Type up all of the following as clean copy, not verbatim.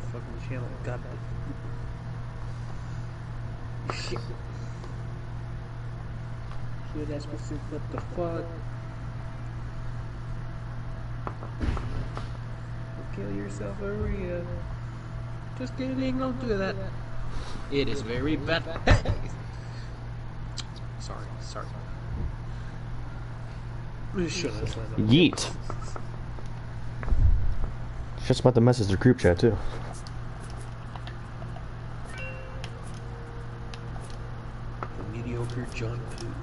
the fucking channel. God. Shit. Shit, that's what the fuck. Kill yourself, Maria. Just kidding, don't do that. It is very bad. Hey! Sorry. Yeet. Just about to message their group chat too. The mediocre Jonpoo.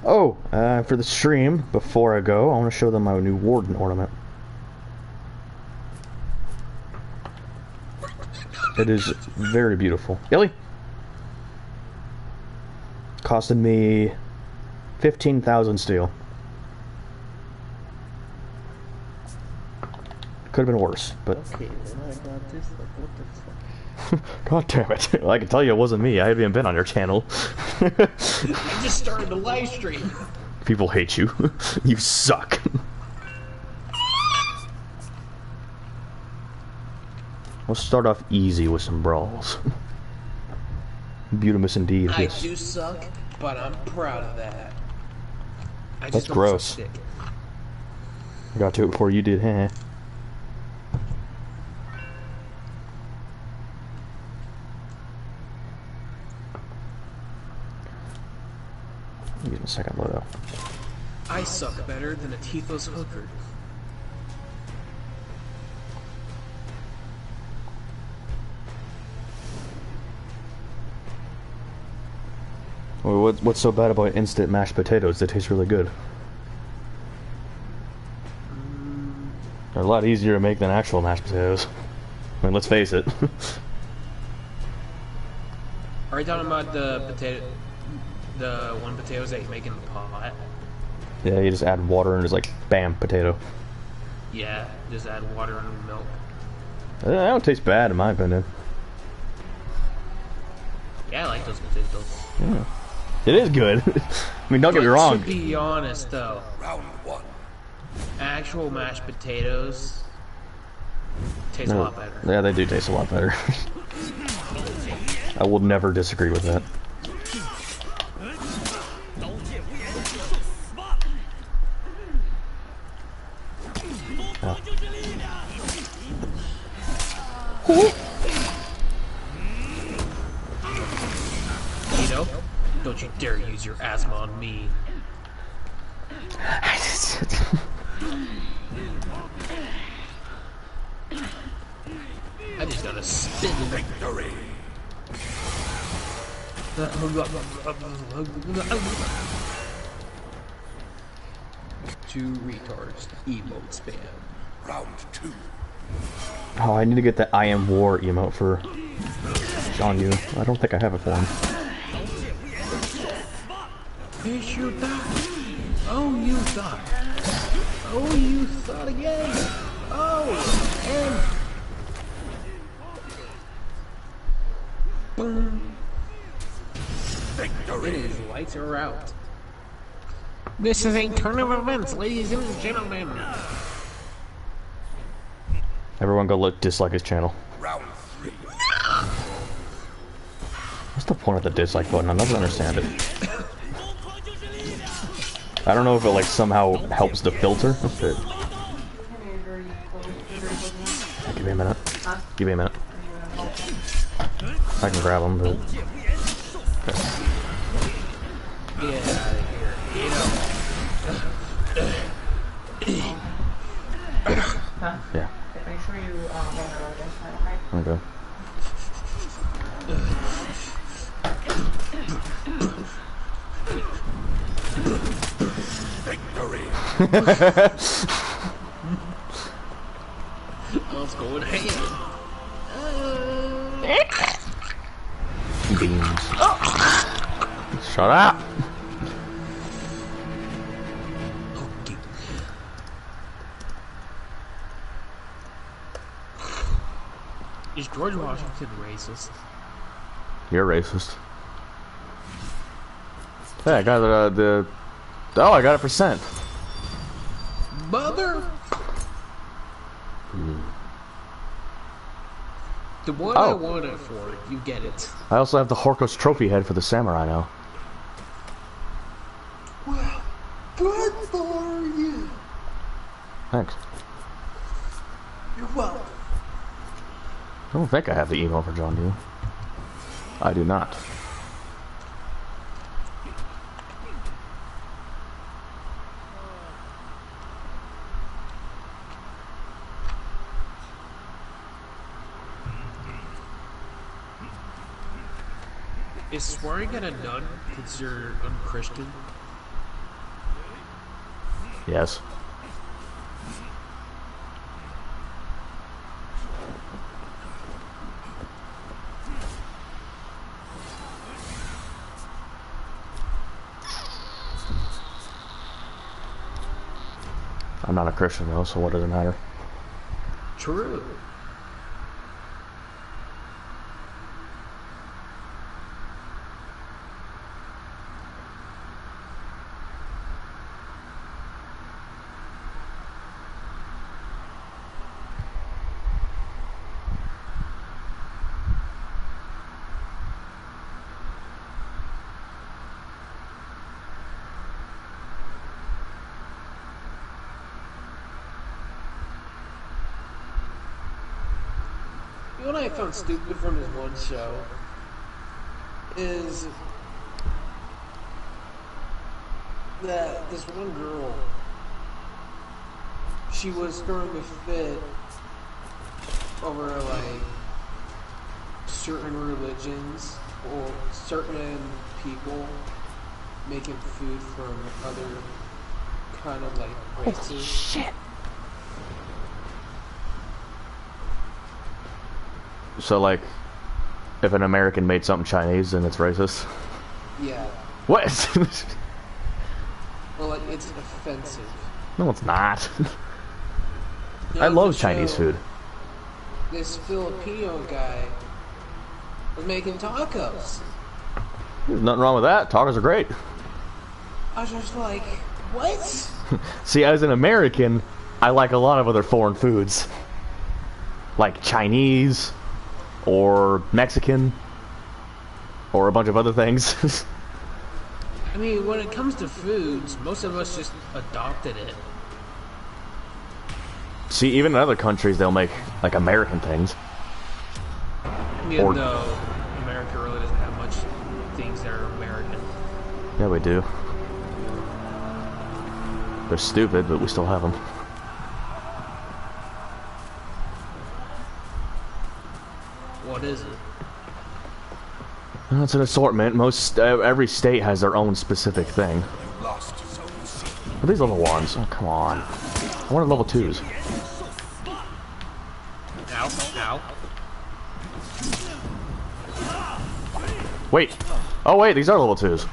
Oh, for the stream, before I go, I want to show them my new warden ornament. It is very beautiful. Illy! Costed me 15,000 steel. Could have been worse, but... Okay, then I got this, like, what the fuck? God damn it. Well, I can tell you it wasn't me. I haven't even been on your channel. I just started the live stream. People hate you. You suck. Let's start off easy with some brawls. Beautimous indeed. I Yes. do suck, but I'm proud of that. I That's gross. I got to it before you did, huh? Give me a second loadout. I suck better than a teethless hooker. Well, what's so bad about instant mashed potatoes? They taste really good. They're a lot easier to make than actual mashed potatoes. I mean, let's face it. Are you talking about the one potatoes that you make in the pot? Yeah, you just add water and it's like, bam, potato. Yeah, just add water and milk. They don't taste bad in my opinion. Yeah, I like those potatoes. Yeah. It is good. I mean, don't get me wrong. To be honest, though, Round one. actual mashed potatoes taste a lot better. Yeah, they do taste a lot better. I will never disagree with that. Oh. Tito, don't you dare use your asthma on me. I just gotta spin victory. Two retards emote spam. Round two. Oh, I need to get that I am war emote for Jonpoo. I don't think I have it for him. Fish, you thought. Oh, you thought. Oh, you thought again. Oh, and boom. Victory. It is lights are out. This is a turn of events, ladies and gentlemen. Everyone go dislike his channel. Round three. What's the point of the dislike button? I never understand it. I don't know if it like somehow helps the filter. But... Give me a minute. Give me a minute. I can grab them, but... Okay. Get out of here, Yeah. Make sure you run the road this time, okay? Okay. Victory. Let's go in hand. Beans. Shut up! Is George Washington racist? You're racist. Hey, I got the. Oh, I got a percent. Mother. The one I want it for, you get it. I also have the Horkos trophy head for the samurai now. Well, good for you. Thanks. You're welcome. I don't think I have the email for John, do you? I do not. Is swearing at a nun considered unchristian? Yes. I'm not a Christian though, so what does it matter? True. You know what I found stupid from his one show is that this one girl, she was throwing a fit over like certain religions or certain people making food from other kind of like races. Holy shit! So, like, if an American made something Chinese, then it's racist? Yeah. What? Well, like, it's offensive. No, it's not. Now, I love the Chinese show, food. This Filipino guy was making tacos. There's nothing wrong with that. Tacos are great. I was just like, what? See, as an American, I like a lot of other foreign foods. Like Chinese, or Mexican, or a bunch of other things. I mean, when it comes to foods, most of us just adopted it. See, even in other countries, they'll make, like, American things. Even though America really doesn't have much things that are American. Yeah, we do. They're stupid, but we still have them. What is it? It's an assortment. Every state has their own specific thing. Are these level 1s? Oh, come on. I wanted level 2s. Ow, ow. Wait. Oh, wait, these are level 2s.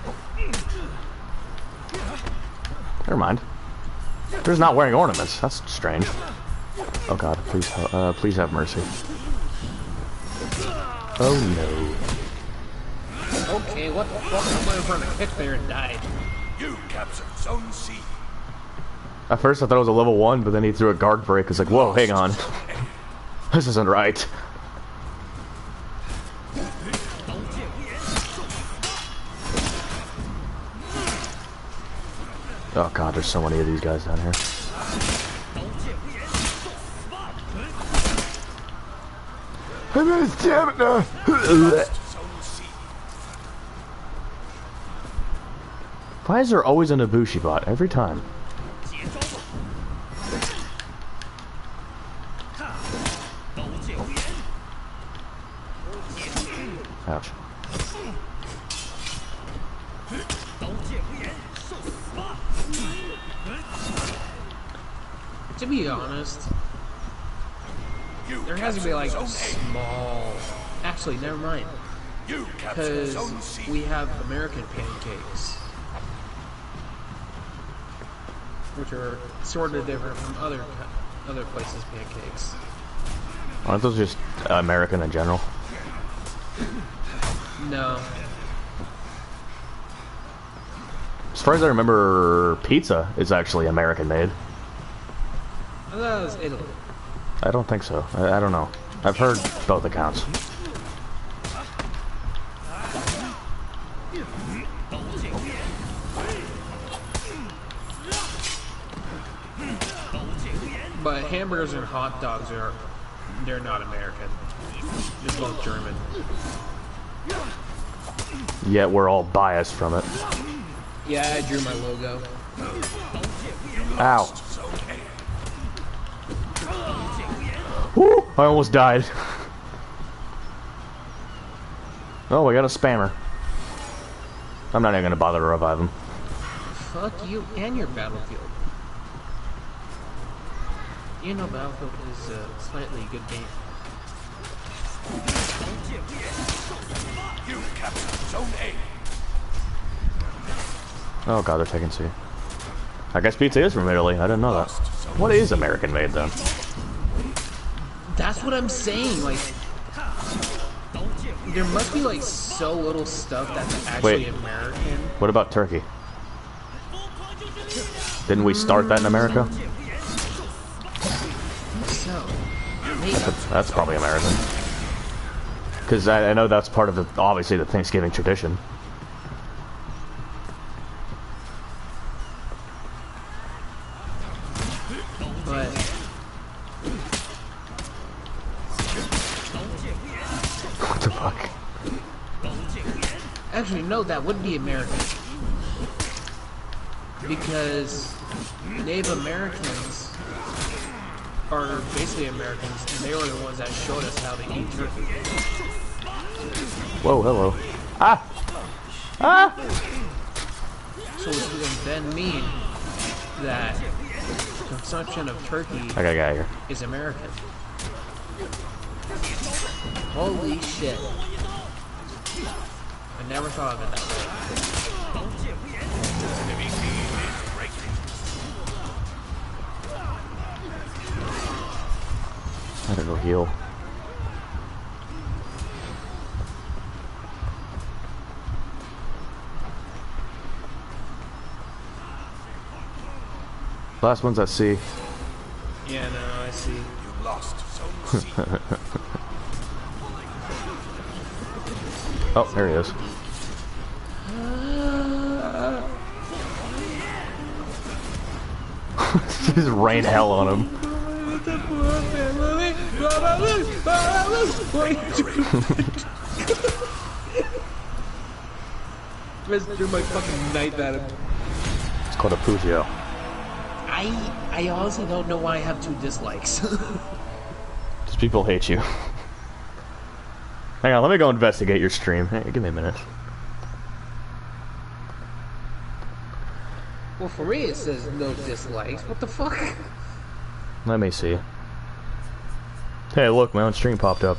Never mind. They're just not wearing ornaments. That's strange. Oh god, please have mercy. Oh no. Okay, what the fuck? I went in front of a pit there and died. You captured Zone C. At first I thought it was a level 1, but then he threw a guard break. It's like, whoa, hang on. This isn't right. Oh god, there's so many of these guys down here. Damn it now! Why is there always an Ibushi bot every time? Ouch. To be honest, there has to be like a small... Actually, never mind. Because we have American pancakes, which are sort of different from other places' pancakes. Aren't those just American in general? No. As far as I remember, pizza is actually American made. I thought it was Italy. I don't think so. I don't know. I've heard both accounts. But hamburgers and hot dogs they're not American. They're both German. Yet we're all biased from it. Yeah, I drew my logo. Ow. Woo! I almost died. Oh, we got a spammer. I'm not even gonna bother to revive him. Fuck you and your Battlefield. You know Battlefield is a slightly good game. You captured Zone A. Oh god, they're taking C. I guess pizza is from Italy. I didn't know that. What is American made then? That's what I'm saying. Like, there must be like so little stuff that's actually American. What about turkey? Didn't we start that in America? So, maybe. That's probably American. Because I know that's part of the, obviously, the Thanksgiving tradition. But What the fuck? actually, no, that would be American. Because Native Americans are basically Americans, and they were the ones that showed us how to eat turkey. Whoa, hello. Ah! Ah! So it would then mean that consumption of turkey I gotta get out of here. is American. Holy shit. I never thought of it that way. I gotta go heal. Last one's at C. Yeah, no, I see. You lost Zone C. Oh, there he is. Just rain hell on him. Just threw my fucking knife at him. It's called a Pugio. I honestly don't know why I have 2 dislikes. Just people hate you. Hang on, let me go investigate your stream. Hey, give me a minute. Well, for me it says no dislikes. What the fuck? Let me see. Hey, look, my own stream popped up.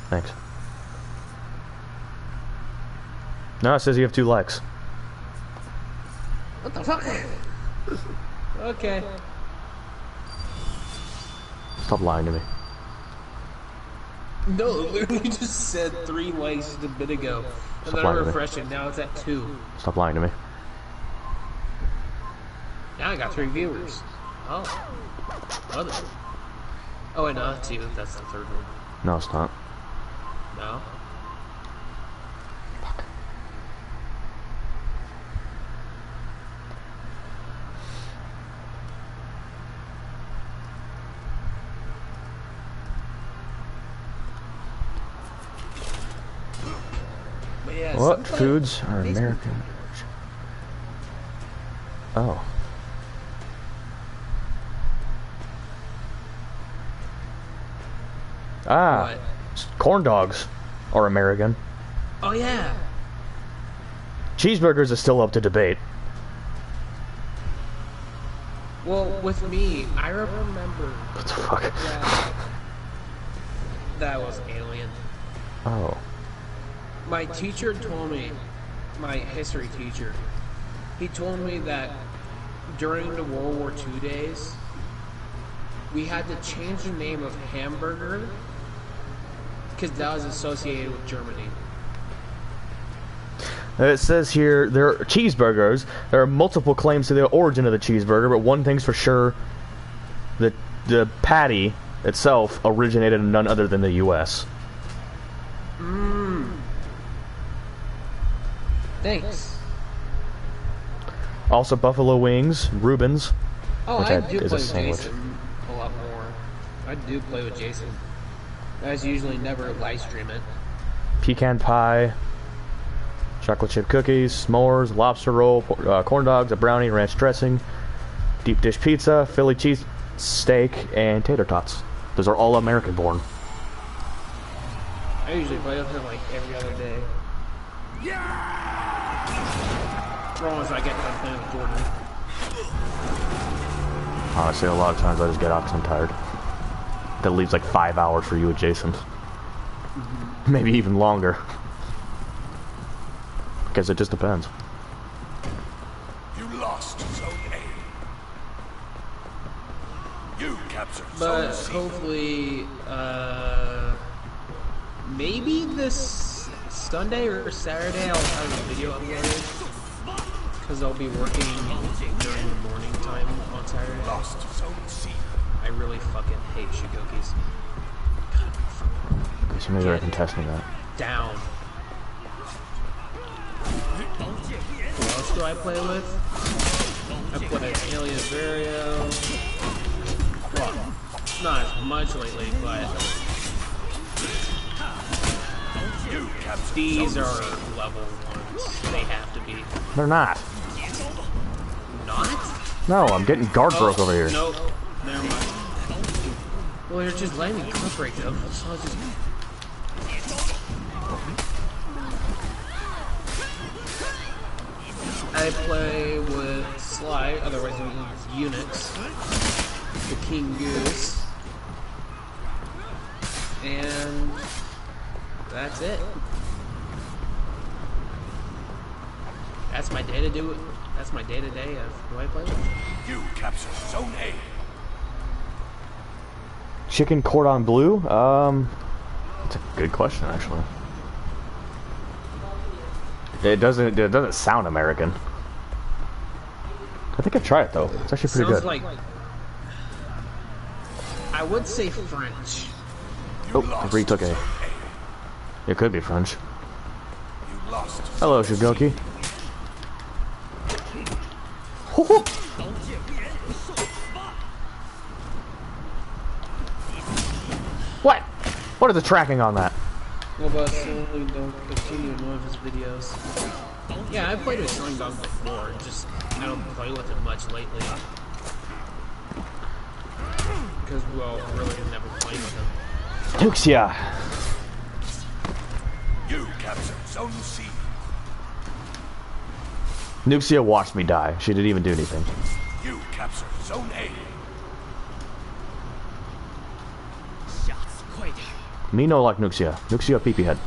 Thanks. No, it says you have 2 likes. What the fuck? Okay. Stop lying to me. No, it literally just said 3 likes just a bit ago. And then I refreshed it, now it's at 2. Stop lying to me. Now I got 3 viewers. Oh. Other. Oh wait, no, that's 2. That's the 3rd one. No, it's not. No? Fuck. But yeah, What sometimes foods are Facebook- American? Oh. Ah, What? corn dogs are American. Oh yeah. Cheeseburgers is still up to debate. Well, with me, I remember What the fuck? that was alien. Oh. My teacher told me, my history teacher, he told me that during the World War II days, we had to change the name of hamburger because that was associated with Germany. It says here, there are cheeseburgers. There are multiple claims to the origin of the cheeseburger, but one thing's for sure, the patty itself originated in none other than the U.S. Thanks. Also, buffalo wings, Reuben's. Oh, which I do is play a with sandwich. Jason a lot more. I do play with Jason. I just usually never live stream it. Pecan pie, chocolate chip cookies, s'mores, lobster roll, corn dogs, a brownie, ranch dressing, deep dish pizza, Philly cheese steak, and tater tots. Those are all American born. I usually play with him like every other day. As long as I get done playing with Jordan. Honestly, a lot of times I just get off because I'm tired. That leaves like 5 hours for you with Jason. Maybe even longer. Because it just depends. You lost Zone A. You captured Zone But C. hopefully, maybe this Sunday or Saturday I'll have a video uploaded. Because I'll be working during the morning time on Saturday. Lost Zone C. I really fucking hate Shigokis. So maybe I can test me that. Down. Who else do I play with? I play Alien Vario. Well, not as much lately, but these are level ones. They have to be. They're not. Not? No, I'm getting guard broke over here. Nope. Never mind. Well, you're just letting me clip break them. So I'll just... I play with Sly, otherwise known as Unix, the King Goose, and that's it. That's my day to do it. That's my day to day of who I play with. You captured Zone A. Chicken cordon bleu? That's a good question, actually. It doesn't sound American. I think I'd try it though. It's actually pretty Sounds good. like, I would say French. Oh, I retook A. It could be French. You lost. Hello, Shigoki. What? What is the tracking on that? Well, but slowly don't continue in one of his videos. Yeah, I've played with Sling Dog before, just I don't play with it much lately. Because, well, really never played with him. Tuxia. You captured Zone C. Nuxia watched me die. She didn't even do anything. You captured Zone A. Me no like Nuxia. Nuxia peepee head.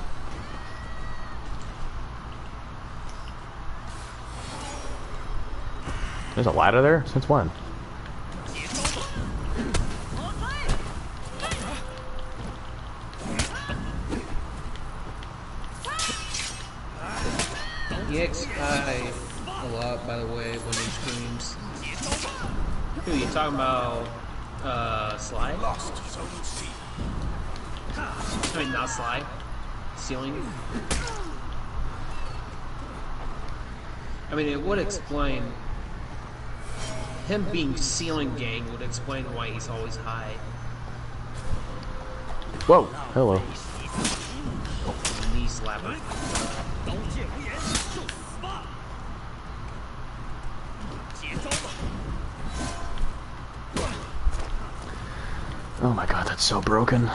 There's a ladder there? Since when? He gets high a lot, by the way, when he streams. Who, you talking about, Sly? Lost Zone C. I mean, not Sly. Ceiling. I mean, it would explain... Him being Ceiling Gang would explain why he's always high. Whoa. Hello. Knee slapper. Oh my god, that's so broken.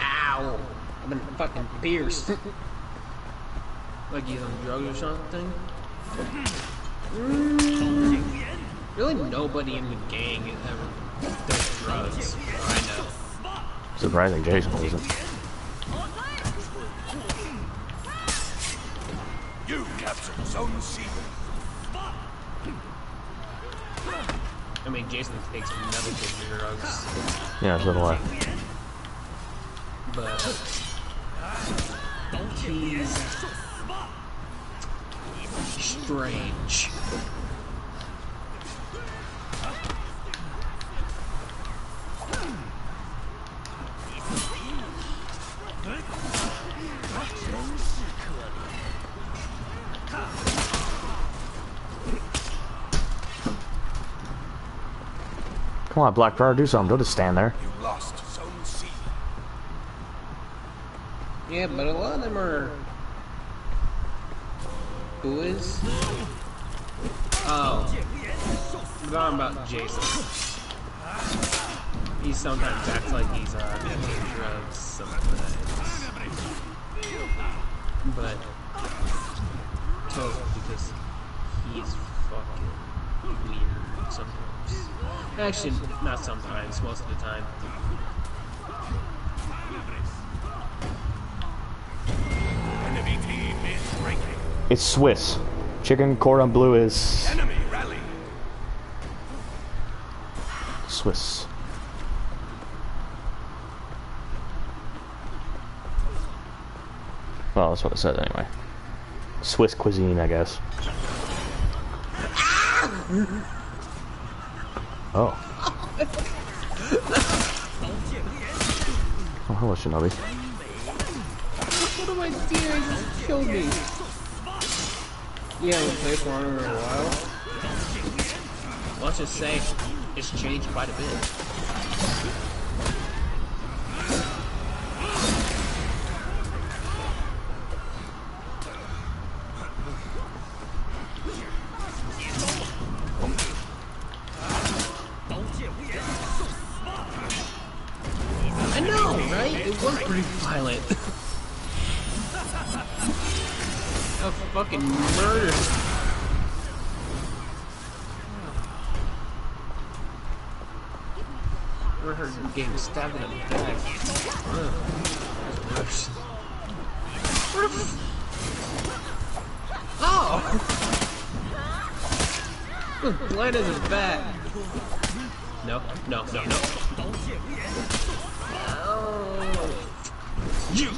Ow! I've been fucking pierced. Like he's on drugs or something? Really nobody in the gang ever does drugs. I know. Surprising Jason wasn't. captured Zone C. I mean, Jason takes medical drugs, Yeah, so do I. but he's strange. Come on, Blackbriar, do something. Don't just stand there. You lost Zone C. Yeah, but a lot of them are. Who is? Oh, I'm talking about Jason. He sometimes acts like he's doing drugs sometimes, but totally because he's fucking weird sometimes. Actually, not sometimes, most of the time. Enemy team is breaking. It's Swiss. Chicken cordon bleu is Enemy rally. Swiss. Well, that's what it said anyway. Swiss cuisine, I guess. Oh. Oh, hello, Shinobi. What am I doing? He just killed me. Yeah, we played for Honor in a while. Let's just say it's changed quite a bit. I know, right? It was pretty violent. A fucking murder. We're her getting stabbed in the back. Ugh. That's worse. Where the oh! Blood in his back. No, no, no, no. Oh. You.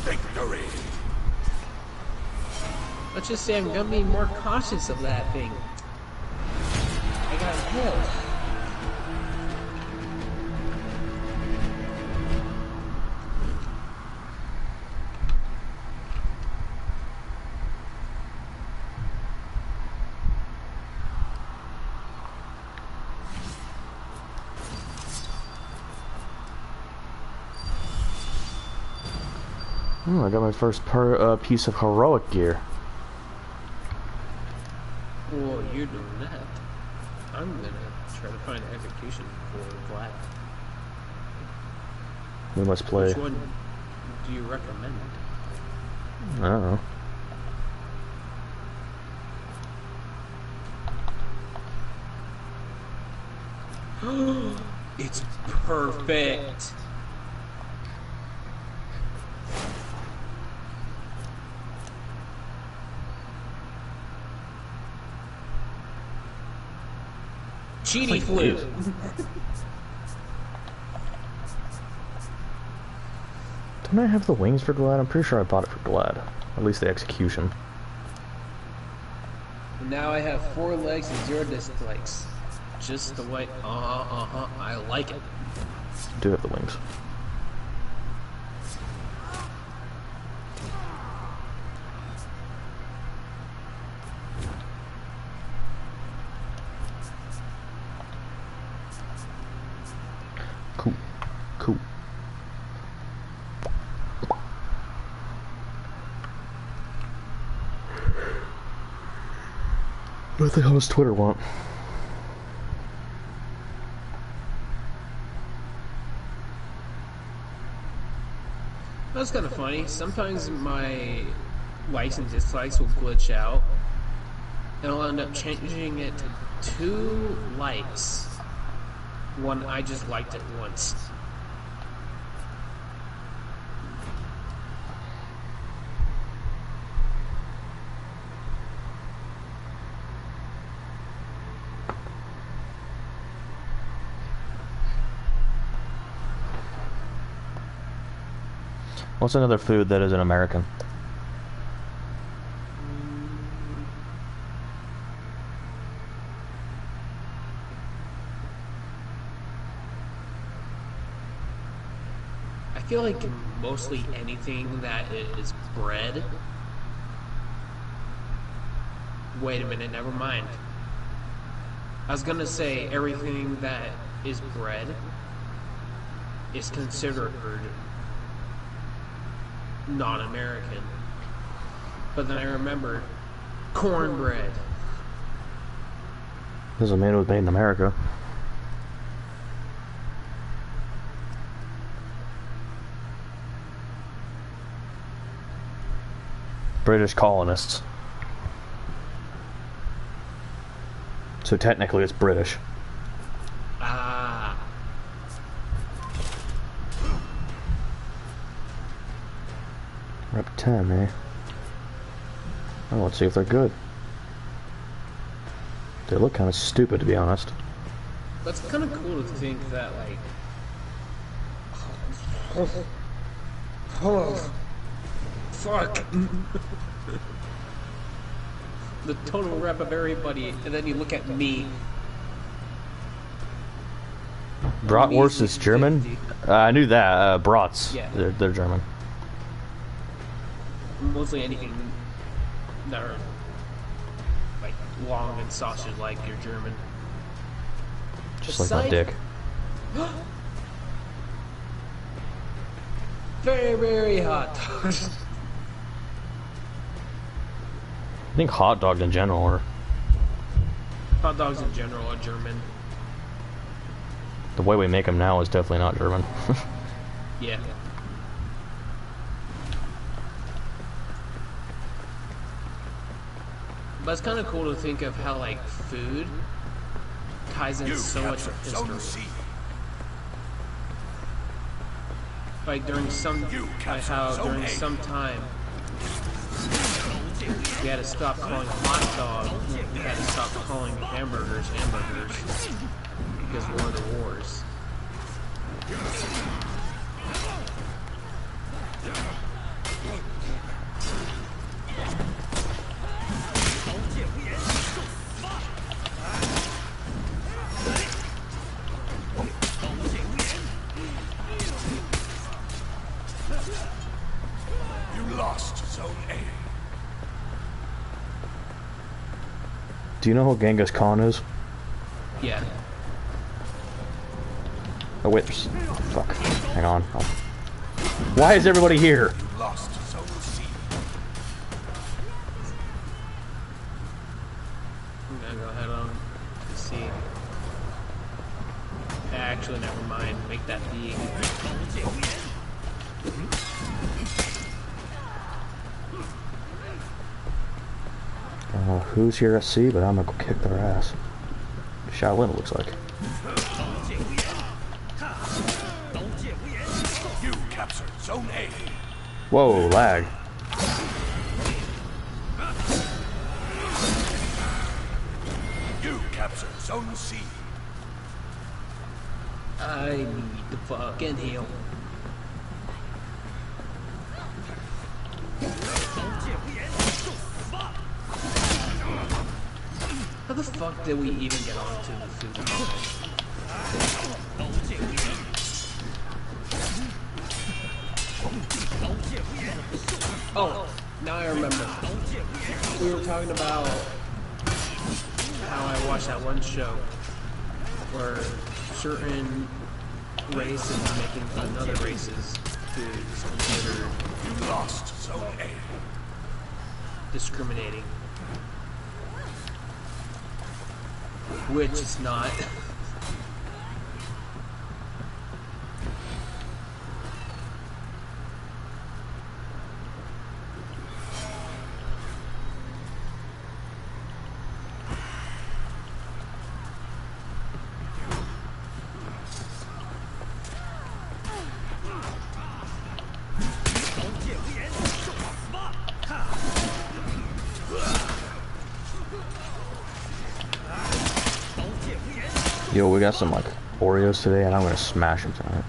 Victory. Let's just say I'm gonna be more cautious of that thing. I got killed. Oh, I got my first piece of heroic gear. Well, you're doing that. I'm gonna try to find execution for Vlad. We must play. Which one do you recommend? I don't know. It's perfect. Cheaty flu. Don't I have the wings for Glad? I'm pretty sure I bought it for Glad. At least the execution. Now I have 4 legs and 0 dislikes. Just the way. I like it. I do have the wings. Cool. Cool. What the hell does Twitter want? That's kind of funny. Sometimes my likes and dislikes will glitch out, and I'll end up changing it to 2 likes. One, I just liked it once. What's another food that isn't American? I feel like mostly anything that is bread. Wait a minute, never mind. I was gonna say everything that is bread is considered non-American. But then I remembered cornbread. Doesn't mean it was made in America. British colonists. So technically it's British. Ah. We're up 10, eh? Oh, let's see if they're good. They look kind of stupid, to be honest. That's kind of cool to think that, like... Oh, fuck. The total rep of everybody, and then you look at me. Bratwurst is German? I knew that. Brats. Yeah. They're German. Mostly anything that are like long and sausage like you're German. Just like my dick. Very, very hot. I think hot dogs in general are. Hot dogs in general are German. The way we make them now is definitely not German. Yeah. But it's kind of cool to think of how, like, food ties in so much with history. Like, during some, like how during some time, we had to stop calling hot dog, we had to stop calling hamburgers because of one of the wars. You lost Zone A. Do you know who Genghis Khan is? Yeah. Oh wait, fuck. Hang on. Oh. Why is everybody here? You lost Zone C. I'm gonna go ahead on C. Actually, never mind. Make that B. I don't know who's here at C, but I'm gonna go kick their ass. Shaolin, it looks like. You captured Zone A. Whoa, lag. You captured Zone C. I need to fucking heal. How the fuck did we even get onto the food topic? Oh, now I remember. We were talking about how I watched that one show where certain race is making another race's foods considered You lost Zone A. discriminating. Which it's not. Yo, we got some like Oreos today, and I'm gonna smash them tonight.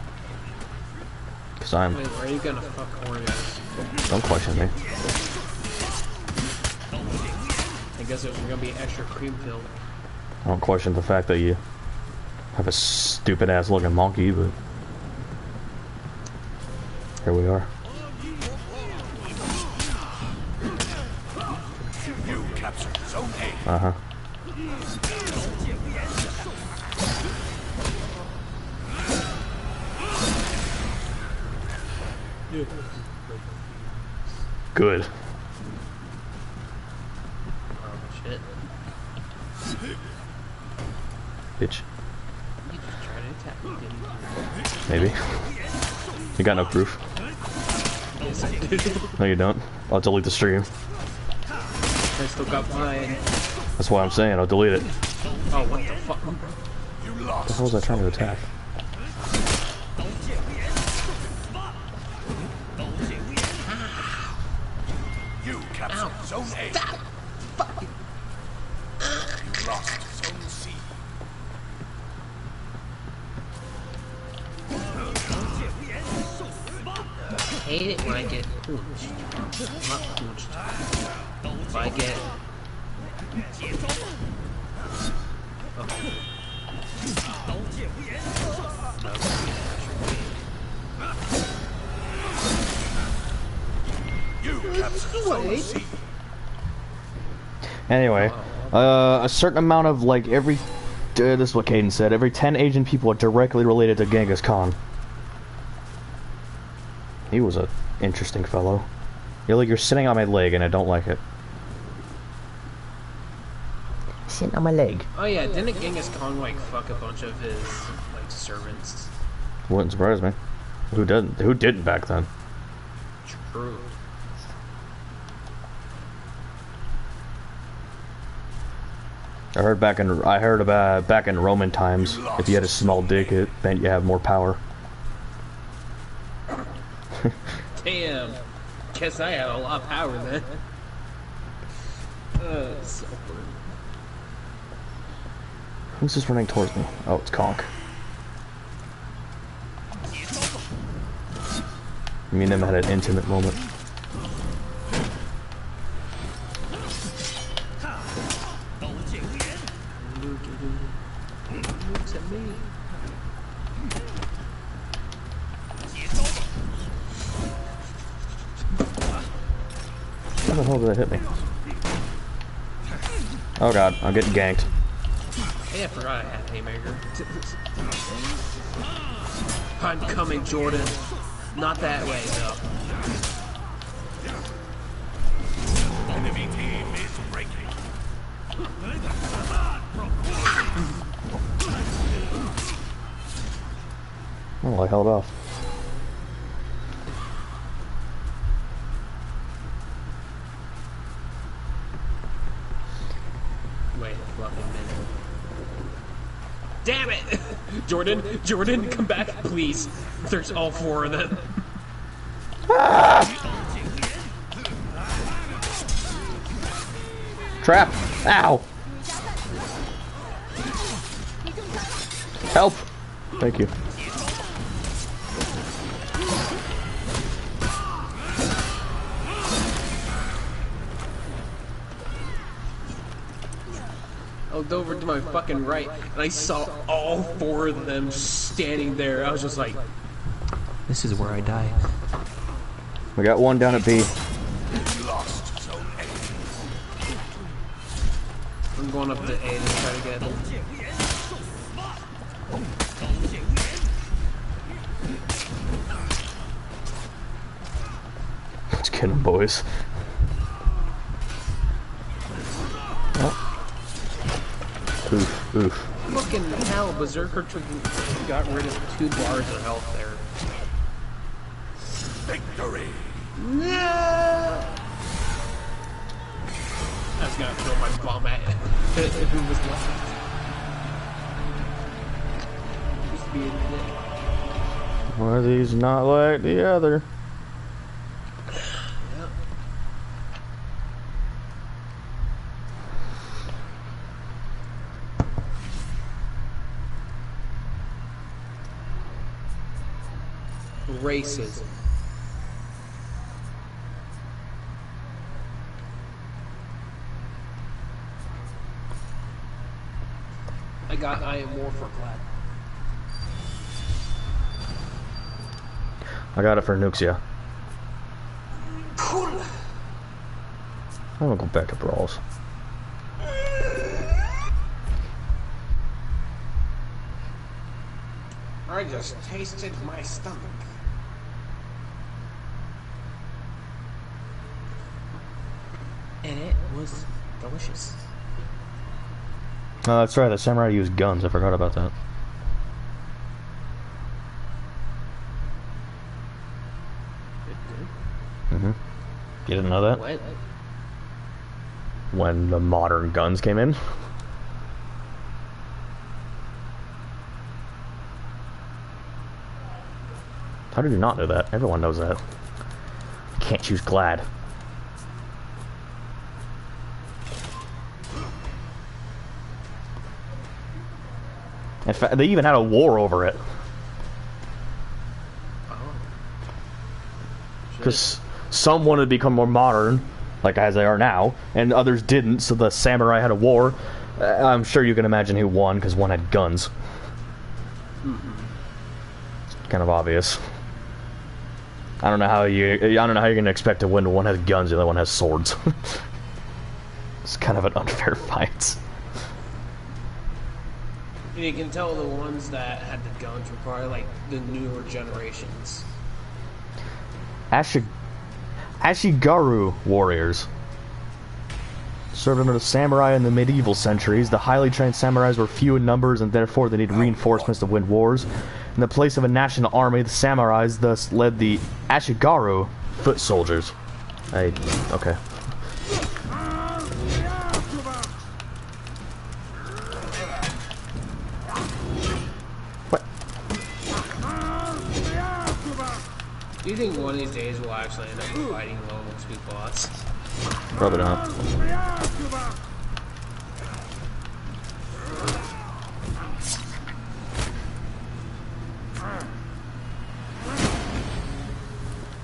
Cause I'm. Wait, where are you gonna fuck Oreos? Don't question me. I guess there's gonna be extra cream filled. I don't question the fact that you have a stupid ass looking monkey, but here we are. You captured Zone A. Uh huh. Good. Oh shit. Bitch. You just tried to attack me, didn't you? Maybe. You got no proof. Yes, I did. No, you don't. I'll delete the stream. I still got mine. That's why I'm saying I'll delete it. Oh, what the fuck? You What lost. the hell was I trying to attack? You captured Zone A. Stop! Fucking. You lost Zone C. I hate it when I get pooched. Not pooched. If I get... You captured Zone C. Anyway, a certain amount of like every. This is what Caden said. Every 10 Asian people are directly related to Genghis Khan. He was a interesting fellow. You're sitting on my leg and I don't like it. Sitting on my leg. Oh yeah, didn't Genghis Khan like fuck a bunch of his like servants? Wouldn't surprise me. Who didn't? Who didn't back then? True. I heard about back in Roman times, if you had a small dick, it meant you have more power. Damn. Guess I had a lot of power then. So weird. Who's just running towards me? Oh, it's Conk. Me and him had an intimate moment. Looks at me. How the hell did that hit me? Oh god, I'm getting ganked. Hey, I forgot I had Haymaker. I'm coming, Jordan. Not that way, though. Enemy team is breaking. Oh, I held off. Wait a fucking minute. Damn it! Jordan, come back, please. There's all four of them. Trap! Ow! Help! Thank you. I looked over to my fucking right, and I saw all four of them standing there. I was just like, this is where I die. We got one down at B. You lost Zone A. I'm going up to A to try to get him. Let's get him, boys. Oh. Oof, oof. Fucking hell, Berserker got rid of 2 bars of health there. Victory. No! I was gonna throw my bomb at it if it was left. Just being a dick. Why are these not like the other? Yep. Racism. I am more for glad. I got it for Nuxia. Cool. I'm gonna go back to Brawls. I just tasted my stomach. And it was delicious. Oh, that's right. The samurai used guns. I forgot about that. Mm-hmm. You didn't know that? What? When the modern guns came in? How did you not know that? Everyone knows that. Can't choose Glad. In fact, they even had a war over it. Because some wanted to become more modern, like as they are now, and others didn't, so the samurai had a war. I'm sure you can imagine who won, because one had guns. It's kind of obvious. I don't know how you're gonna expect to win when one has guns, the other one has swords. It's kind of an unfair fight. And you can tell the ones that had the guns were probably like the newer generations. Ashigaru warriors served under the samurai in the medieval centuries. The highly trained samurais were few in numbers, and therefore they needed reinforcements to win wars. In the place of a national army, the samurais thus led the Ashigaru foot soldiers. Okay. What? Do you think one of these days we'll actually end up fighting low speed bots? Probably not.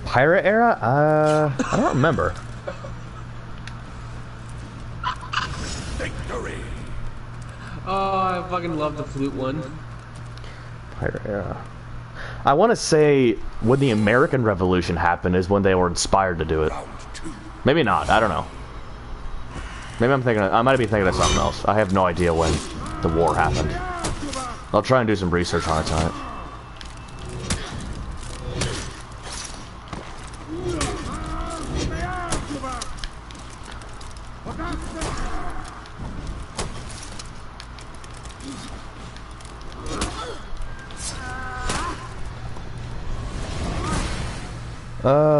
Pirate era? I don't remember. Victory. Oh, I fucking love the flute one. Pirate era. I want to say when the American Revolution happened is when they were inspired to do it. Maybe not. I don't know. Maybe I might be thinking of something else. I have no idea when the war happened. I'll try and do some research on it tonight.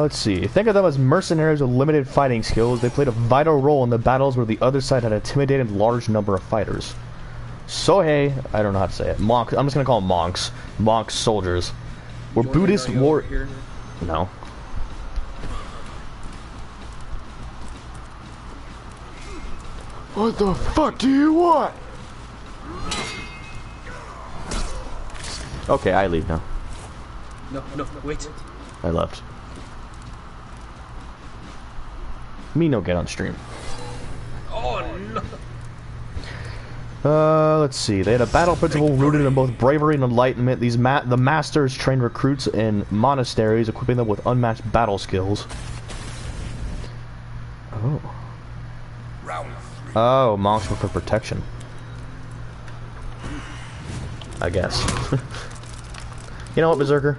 Let's see. Think of them as mercenaries with limited fighting skills. They played a vital role in the battles where the other side had intimidated a large number of fighters. Sohei, I don't know how to say it. Monks. I'm just gonna call them monks. Monks soldiers. Were Buddhist war. No. What the fuck do you want? Okay, I leave now. No, wait. I left. Me no get on stream. Oh no. Let's see. They had a battle principle rooted in both bravery and enlightenment. The masters trained recruits in monasteries, equipping them with unmatched battle skills. Oh. Round 3. Oh, monks were for protection. I guess. You know what, Berserker?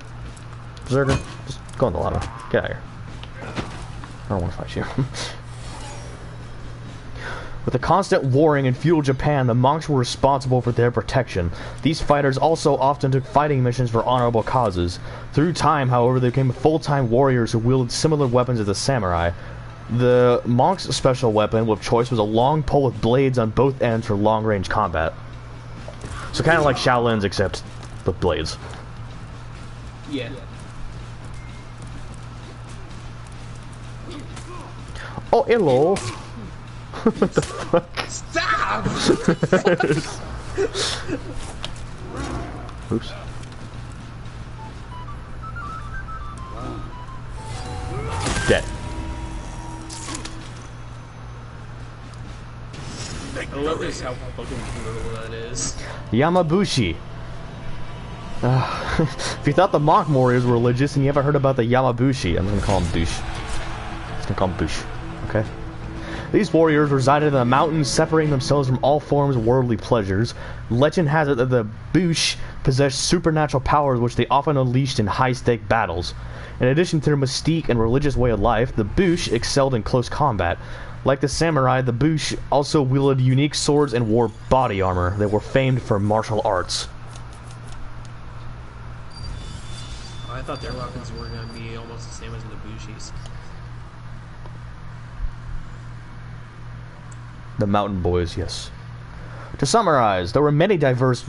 Berserker, just go in the lava. Get out of here. I don't want to fight you. With the constant warring in feudal Japan, the monks were responsible for their protection. These fighters also often took fighting missions for honorable causes. Through time, however, they became full-time warriors who wielded similar weapons as the samurai. The monk's special weapon of choice was a long pole with blades on both ends for long-range combat. So kind of like Shaolin's, except with blades. Yeah. Oh, hello. What the fuck? Stop! Oops. Dead. I love this how fucking brutal that is. Yamabushi. If you thought the mock warriors were religious and you haven't heard about the Yamabushi, I'm gonna call them Bush. I'm just gonna call them Bush. Okay? These warriors resided in the mountains, separating themselves from all forms of worldly pleasures. Legend has it that the Bush possessed supernatural powers which they often unleashed in high-stake battles. In addition to their mystique and religious way of life, the Bush excelled in close combat. Like the samurai, the Bush also wielded unique swords and wore body armor. They were famed for martial arts. I thought their weapons were going to be almost the same as the Bushis. The mountain boys, yes. To summarize, there were many diverse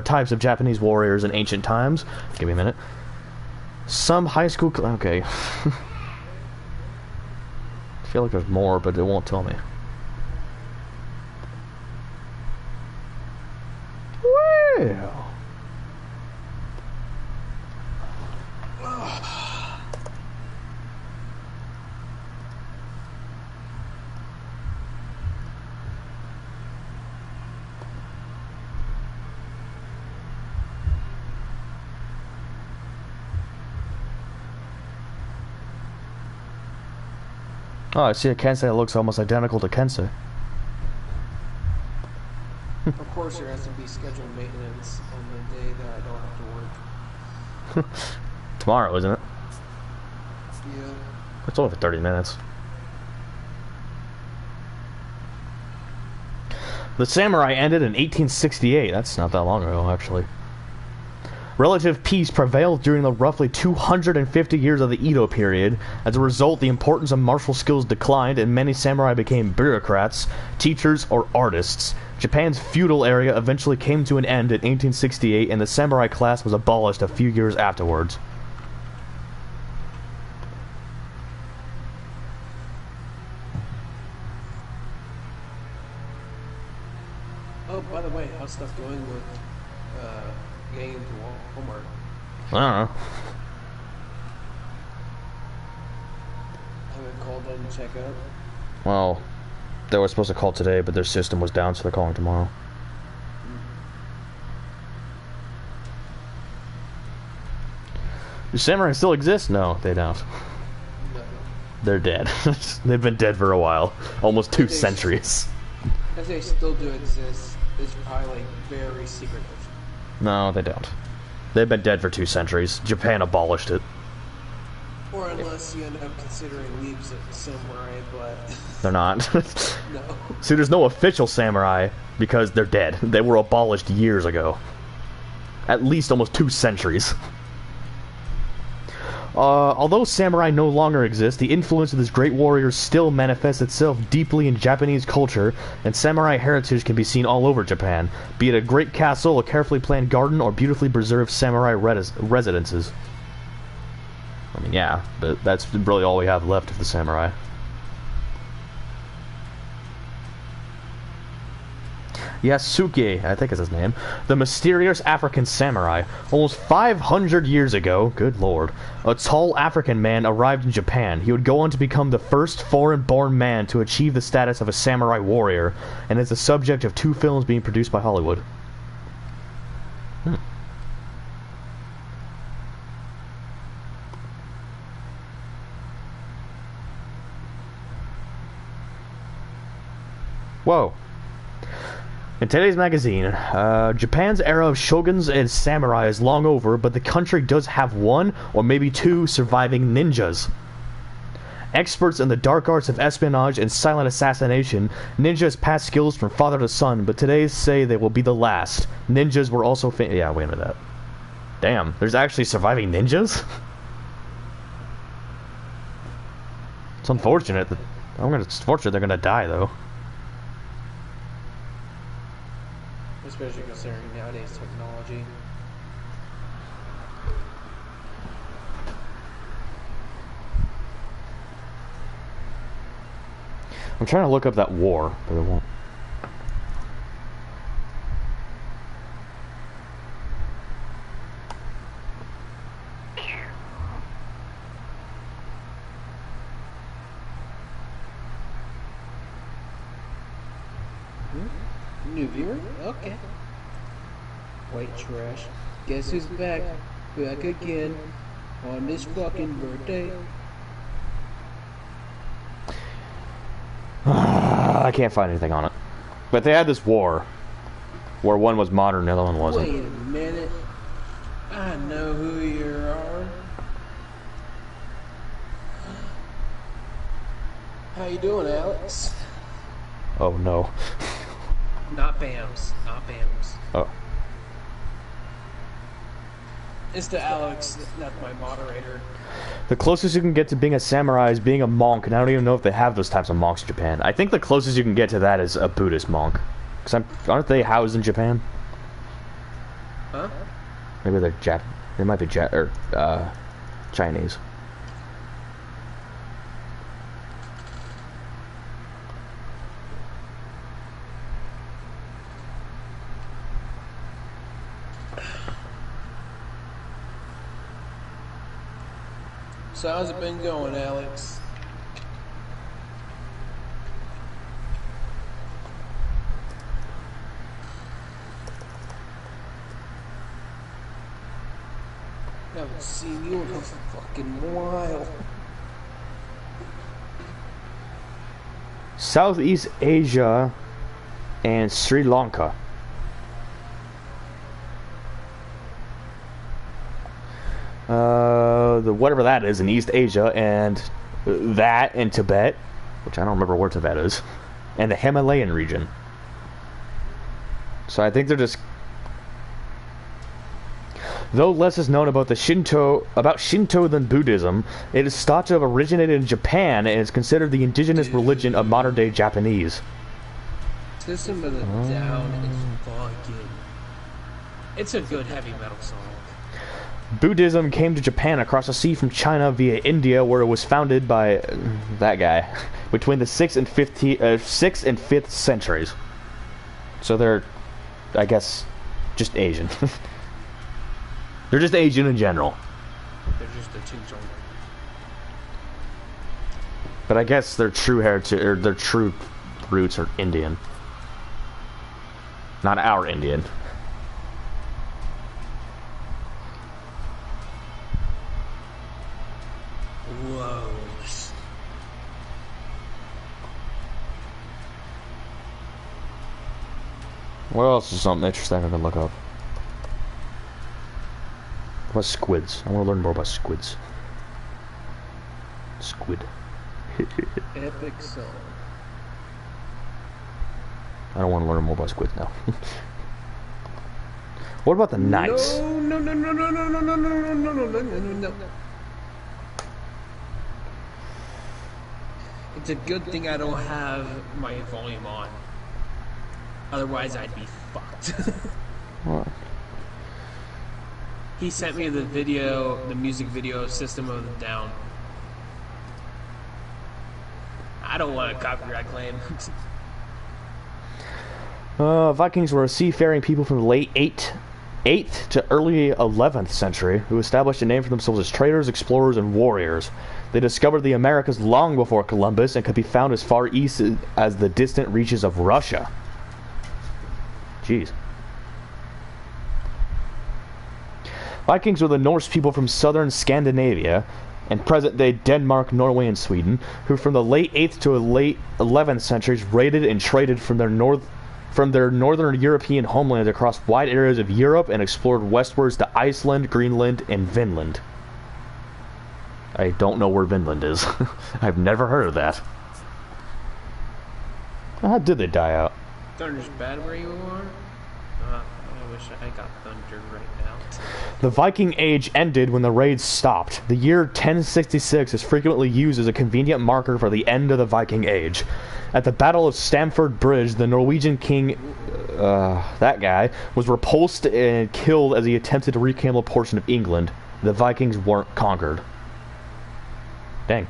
types of Japanese warriors in ancient times. Give me a minute. Some high school... Okay. I feel like there's more, but it won't tell me. Well... Oh, I see a Kensei that looks almost identical to Kensei. Of course, there has to be scheduled maintenance on the day that I don't have to work. Tomorrow, isn't it? Yeah. It's only for 30 minutes. The samurai ended in 1868. That's not that long ago, actually. Relative peace prevailed during the roughly 250 years of the Edo period. As a result, the importance of martial skills declined and many samurai became bureaucrats, teachers, or artists. Japan's feudal area eventually came to an end in 1868 and the samurai class was abolished a few years afterwards. Oh, by the way, how's stuff going with getting into Walmart? I don't know. Haven't called in to check up. Well, they were supposed to call today, but their system was down, so they're calling tomorrow. Do samurai still exist? No, they don't. No. They're dead. They've been dead for a while. Almost 2 centuries. If they still do exist, it's probably like very secretive. No, they don't. They've been dead for 2 centuries. Japan abolished it. Or unless you end up considering leaves of samurai, but... They're not. No. See, there's no official samurai because they're dead. They were abolished years ago. At least almost 2 centuries. Although samurai no longer exist, the influence of these great warriors still manifests itself deeply in Japanese culture, and samurai heritage can be seen all over Japan, be it a great castle, a carefully planned garden, or beautifully preserved samurai residences. I mean, yeah, but that's really all we have left of the samurai. Yasuke, I think is his name, the mysterious African samurai. Almost 500 years ago, good lord, a tall African man arrived in Japan. He would go on to become the first foreign-born man to achieve the status of a samurai warrior, and is the subject of 2 films being produced by Hollywood. Whoa. In today's magazine, Japan's era of shoguns and samurai is long over, but the country does have 1 or maybe 2 surviving ninjas. Experts in the dark arts of espionage and silent assassination, ninjas pass skills from father to son, but today say they will be the last. Ninjas were also yeah, wait a minute. Damn, there's actually surviving ninjas? It's unfortunate. It's fortunate they're gonna die, though. Especially considering nowadays technology. I'm trying to look up that war, but it won't. New viewer? Okay. White trash. Guess who's back? Back again. On this fucking birthday. I can't find anything on it. But they had this war. Where one was modern and the other one wasn't. Wait a minute. I know who you are. How you doing, Alex? Oh no. Not Bams. Not Bams. Oh. It's the Alex, not my moderator. The closest you can get to being a samurai is being a monk, and I don't even know if they have those types of monks in Japan. I think the closest you can get to that is a Buddhist monk. Because aren't they housed in Japan? Huh? Maybe they're they might be Chinese. So how's it been going, Alex? I haven't seen you in a fucking while. Southeast Asia and Sri Lanka. Whatever that is in East Asia, and that in Tibet, which I don't remember where Tibet is, and the Himalayan region. So I think they're just... Though less is known about Shinto than Buddhism, it is thought to have originated in Japan and is considered the indigenous religion of modern-day Japanese. System of the Down is fucking... It's a good heavy metal song. Buddhism came to Japan across the sea from China via India, where it was founded by that guy between the 6th and 5th centuries. So they're, I guess, just Asian. They're just Asian in general. They're just a two-tone. But I guess their true heritage, or their true roots are Indian. Not our Indian. Whoa. What else is something interesting I can look up? What squids? I want to learn more about squids. Squid. Epic song. I don't want to learn more about squids now. What about the knights? No. It's a good thing I don't have my volume on. Otherwise, I'd be fucked. What? He sent me the video, the music video of System of the Down. I don't want a copyright claim. Vikings were a seafaring people from the late 8th to early 11th century who established a name for themselves as traders, explorers, and warriors. They discovered the Americas long before Columbus and could be found as far east as the distant reaches of Russia. Jeez. Vikings were the Norse people from southern Scandinavia and present-day Denmark, Norway, and Sweden, who from the late 8th to late 11th centuries raided and traded from their northern European homeland across wide areas of Europe and explored westwards to Iceland, Greenland, and Vinland. I don't know where Vinland is. I've never heard of that. How did they die out? Thunder's bad where you are? I wish I got thunder right now. The Viking Age ended when the raids stopped. The year 1066 is frequently used as a convenient marker for the end of the Viking Age. At the Battle of Stamford Bridge, the Norwegian king, that guy, was repulsed and killed as he attempted to reclaim a portion of England. The Vikings weren't conquered. Dang.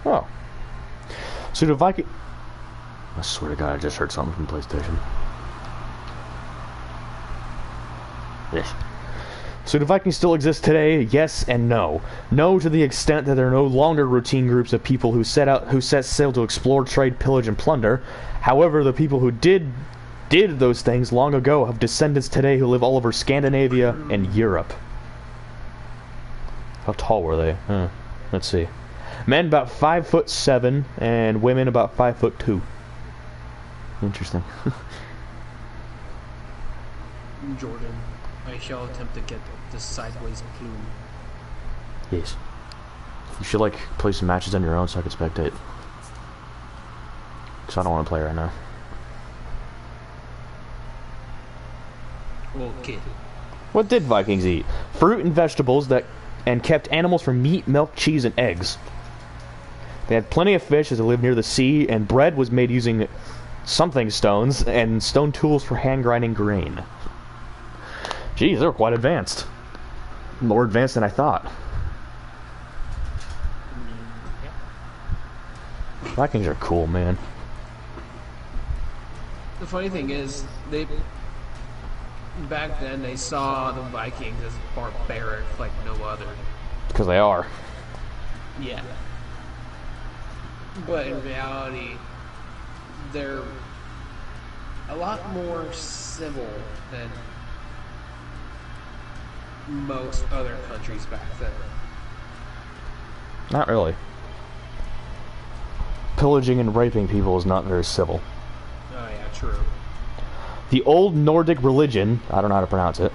Oh. So the Viking... I swear to God, I just heard something from PlayStation. Yes. So do Vikings still exist today? Yes and no. No, to the extent that they're no longer routine groups of people who set sail to explore, trade, pillage, and plunder. However, the people who did those things long ago have descendants today who live all over Scandinavia and Europe. How tall were they? Let's see. Men about 5'7", and women about 5'2". Interesting. Jordan, I shall attempt to get the sideways plume. Yes. You should like play some matches on your own so I can spectate. Because I don't want to play right now. Okay. What did Vikings eat? Fruit and vegetables and kept animals for meat, milk, cheese, and eggs. They had plenty of fish as they lived near the sea, and bread was made using something stones and stone tools for hand grinding grain. Geez, they were quite advanced. More advanced than I thought. Vikings are cool, man. The funny thing is, back then they saw the Vikings as barbaric like no other. Because they are. Yeah. But in reality, they're a lot more civil than most other countries back then. Not really. Pillaging and raping people is not very civil. Oh yeah, true. The old Nordic religion, I don't know how to pronounce it,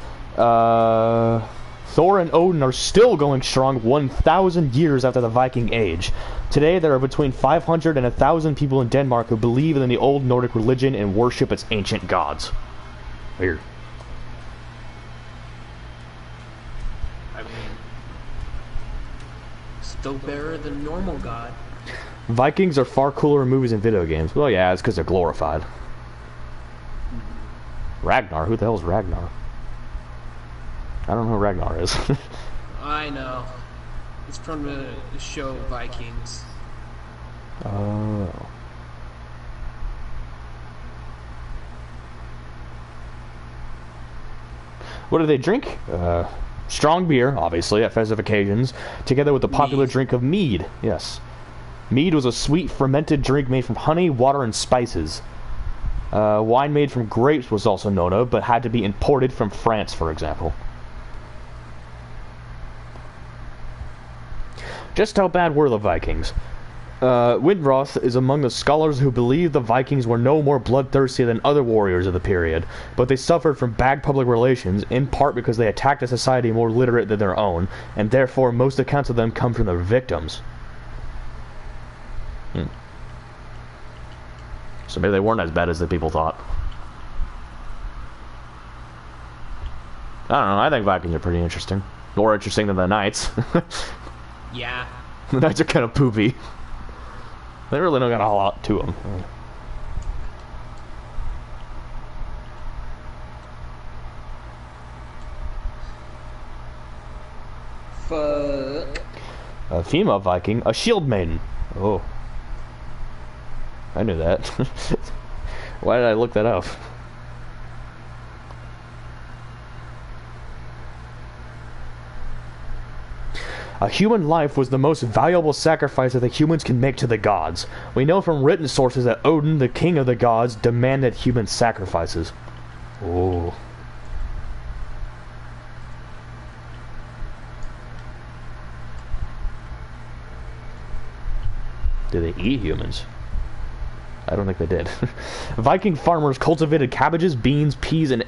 Thor and Odin are still going strong 1,000 years after the Viking Age. Today there are between 500 and 1,000 people in Denmark who believe in the old Nordic religion and worship its ancient gods. Weird. I mean, still better than normal god. Vikings are far cooler in movies and video games. Well, yeah, it's because they're glorified. Ragnar? Who the hell is Ragnar? I don't know who Ragnar is. I know. It's from the show Vikings. Oh. What do they drink? Strong beer, obviously, at festive occasions, together with the popular drink of mead. Yes. Mead was a sweet, fermented drink made from honey, water, and spices. Wine made from grapes was also known of, but had to be imported from France, for example. Just how bad were the Vikings? Windroth is among the scholars who believe the Vikings were no more bloodthirsty than other warriors of the period, but they suffered from bad public relations, in part because they attacked a society more literate than their own, and therefore most accounts of them come from their victims. So maybe they weren't as bad as the people thought. I don't know, I think Vikings are pretty interesting. More interesting than the Knights. Yeah. The Knights are kind of poopy. They really don't got a whole lot to them. Fuck. A female Viking, a shield maiden. Oh. I knew that. Why did I look that up? A human life was the most valuable sacrifice that the humans can make to the gods. We know from written sources that Odin, the king of the gods, demanded human sacrifices. Oh. Do they eat humans? I don't think they did. Viking farmers cultivated cabbages, beans, peas, and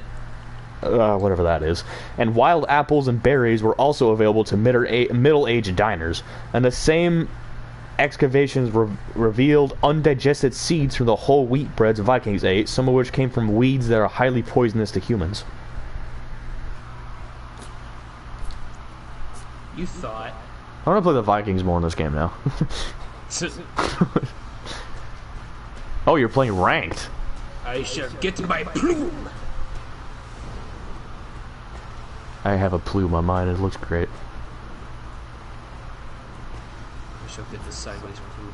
whatever that is, and wild apples and berries were also available to middle-aged diners, and the same excavations revealed undigested seeds from the whole wheat breads Vikings ate, some of which came from weeds that are highly poisonous to humans. You thought. I want to play the Vikings more in this game now. Oh, you're playing ranked. I shall get my plume. I have a plume on mine. It looks great. I shall get the sideways plume.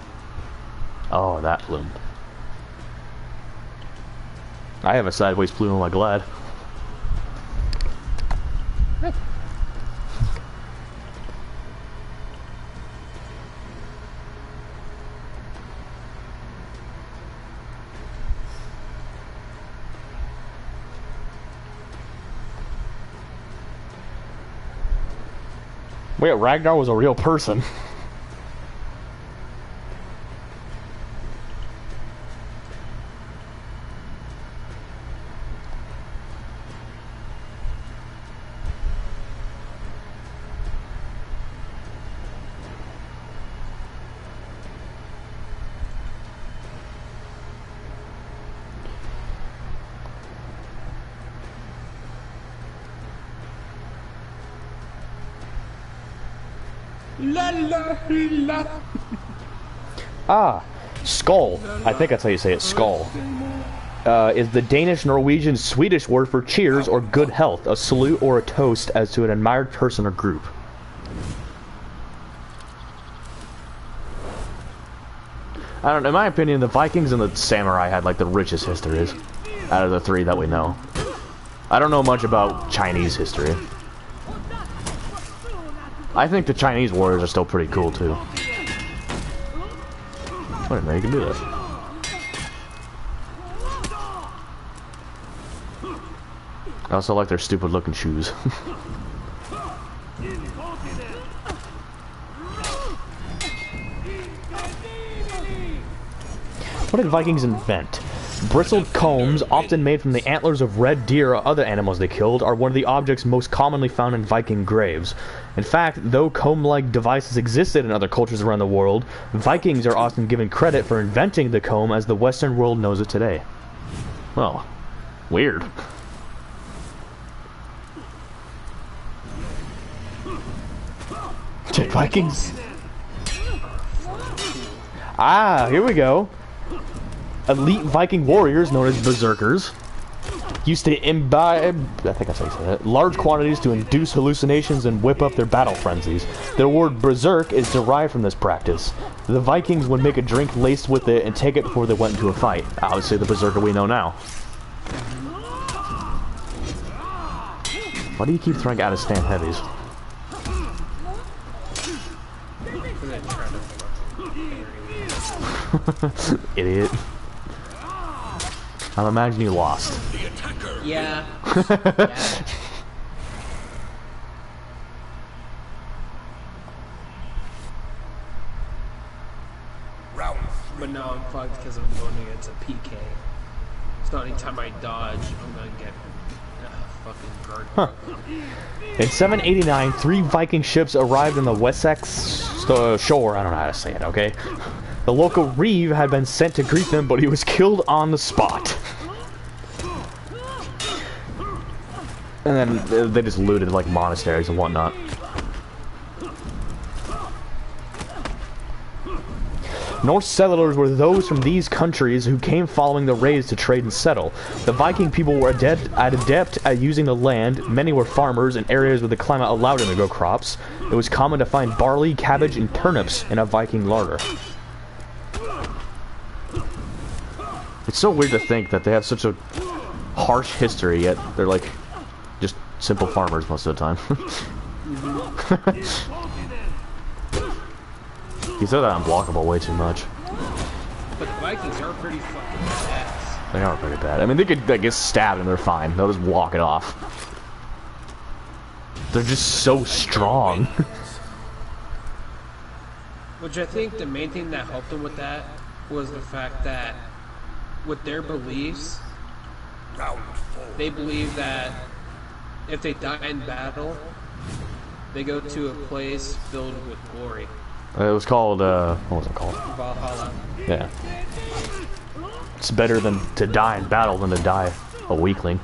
Oh, that plume. I have a sideways plume on my glad. Wait, Ragnar was a real person. La la la. Ah, skull. I think that's how you say it, skull. Is the Danish, Norwegian, Swedish word for cheers or good health, a salute or a toast as to an admired person or group. I don't know, in my opinion, the Vikings and the Samurai had like the richest histories out of the three that we know. I don't know much about Chinese history. I think the Chinese warriors are still pretty cool too. Wait a minute, you can do this. I also like their stupid looking shoes. What did Vikings invent? Bristled combs, often made from the antlers of red deer or other animals they killed, are one of the objects most commonly found in Viking graves. In fact, though comb-like devices existed in other cultures around the world, Vikings are often given credit for inventing the comb as the Western world knows it today. Well, weird. Take Vikings. Ah, here we go. Elite Viking warriors, known as berserkers, used to imbibe, I think that's how you say it, large quantities to induce hallucinations and whip up their battle frenzies. The word berserk is derived from this practice. The Vikings would make a drink laced with it and take it before they went into a fight. Obviously the berserker we know now. Why do you keep throwing out of stand heavies? Idiot. I'm imagining you lost. Yeah. Round But now I'm fucked because I'm going against a PK. So anytime I dodge, I'm gonna get fucking guard. Huh. In 789, 3 Viking ships arrived on the Wessex shore. I don't know how to say it, okay? The local reeve had been sent to greet them, but he was killed on the spot. And then they just looted like monasteries and whatnot. Norse settlers were those from these countries who came following the raids to trade and settle. The Viking people were adept at using the land. Many were farmers in areas where the climate allowed them to grow crops. It was common to find barley, cabbage, and turnips in a Viking larder. It's so weird to think that they have such a harsh history, yet they're like just simple farmers most of the time. You said that unblockable way too much. But the Vikings are pretty fucking badass. They are pretty bad. I mean, they could like, get stabbed and they're fine. They'll just walk it off. They're just so strong. Which I think the main thing that helped them with that was the fact that with their beliefs, round 4. they believe that if they die in battle, they go to a place filled with glory. It was called, what was it called? Valhalla. Yeah. It's better than to die in battle than to die a weakling.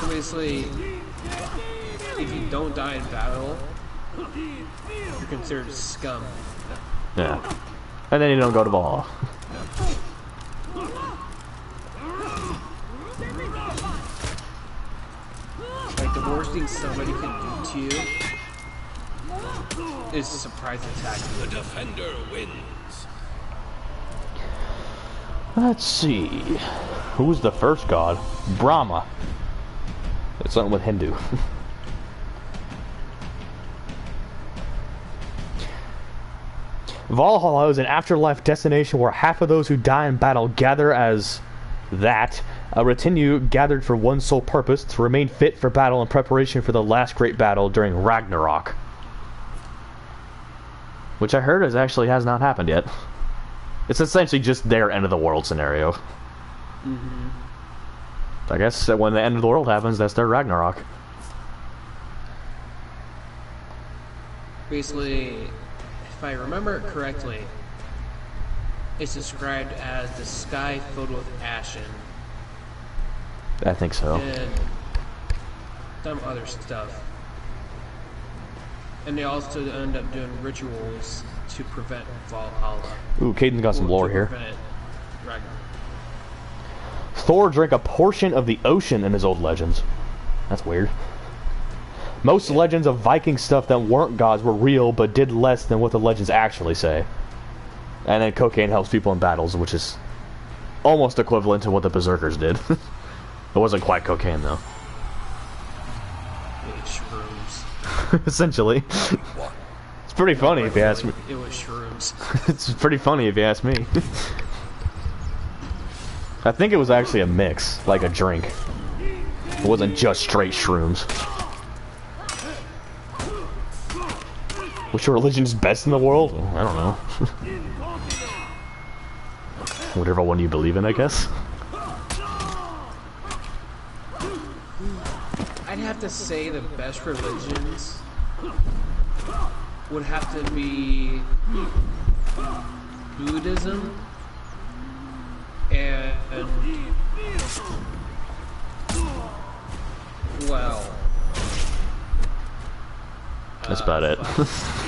So basically, if you don't die in battle, you're considered scum. Yeah. And then you don't go to Valhalla. Like, the worst thing somebody can do to you is a surprise attack. The defender wins. Let's see. Who was the first god? Brahma. It's something with Hindu. Valhalla is an afterlife destination where half of those who die in battle gather as that, A retinue gathered for one sole purpose, to remain fit for battle in preparation for the last great battle during Ragnarok. Which I heard has not happened yet. It's essentially just their end of the world scenario. Mm-hmm. I guess that when the end of the world happens, that's their Ragnarok. Basically, if I remember it correctly, it's described as the sky filled with ashen. I think so. And some other stuff. And they also end up doing rituals to prevent Valhalla. Ooh, Caden's got some lore here. Ragnarok. Thor drank a portion of the ocean in his old legends. That's weird. Most legends of Viking stuff that weren't gods were real, but did less than what the legends actually say. And then cocaine helps people in battles, which is almost equivalent to what the Berserkers did. It wasn't quite cocaine, though. Shrooms. Essentially. It's pretty funny if you ask me. It was shrooms. It's pretty funny if you ask me. I think it was actually a mix, like a drink. It wasn't just straight shrooms. Which religion is best in the world? I don't know. Whatever one you believe in, I guess. I'd have to say the best religions would have to be Buddhism and well, that's about it.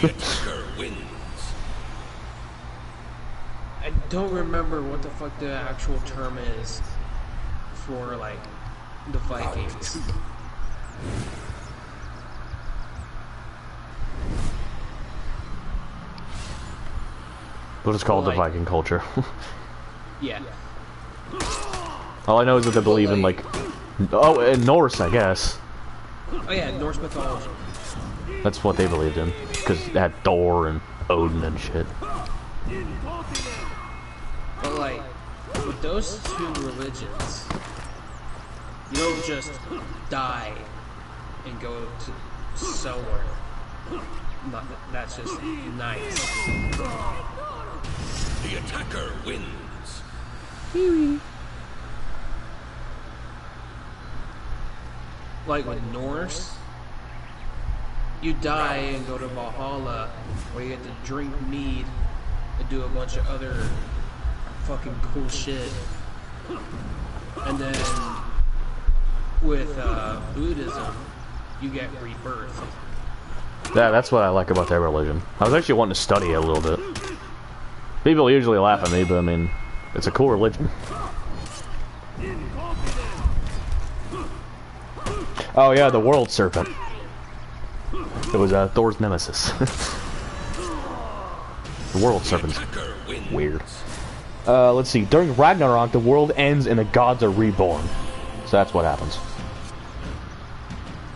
Mediocre wins. I don't remember what the fuck the actual term is for like the Vikings. We'll just call it the Viking culture. Yeah. All I know is that they believe in like, oh, and Norse, I guess. Oh yeah, Norse mythology. That's what they believed in, because they had Thor and Odin and shit. But like, with those two religions, you don't just die and go to somewhere. That's just nice. The attacker wins. Like with Norse, you die and go to Valhalla, where you get to drink mead and do a bunch of other fucking cool shit. And then with Buddhism, you get rebirth. Yeah, that's what I like about their religion. I was actually wanting to study it a little bit. People usually laugh at me, but I mean, it's a cool religion. Oh yeah, the world serpent. It was Thor's nemesis. The world serpent's weird. Let's see. During Ragnarok, the world ends and the gods are reborn. So that's what happens.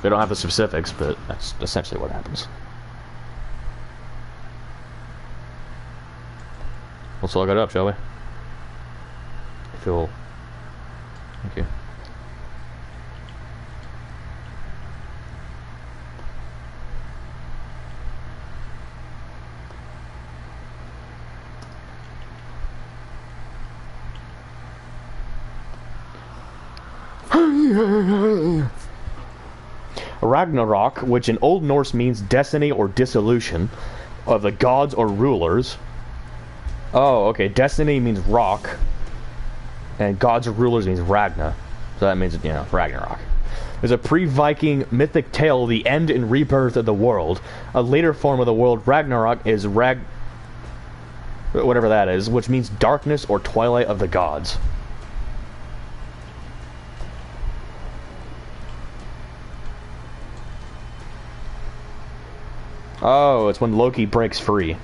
They don't have the specifics, but that's essentially what happens. Let's look it up, shall we? If you'll... Thank you. Ragnarok, which in Old Norse means destiny or dissolution of the gods or rulers. Oh, okay. Destiny means rock, and gods or rulers means Ragna. So that means, you know, Ragnarok. Is a pre-Viking mythic tale of the end and rebirth of the world. A later form of the world, Ragnarok, is whatever that is, which means darkness or twilight of the gods. Oh, it's when Loki breaks free.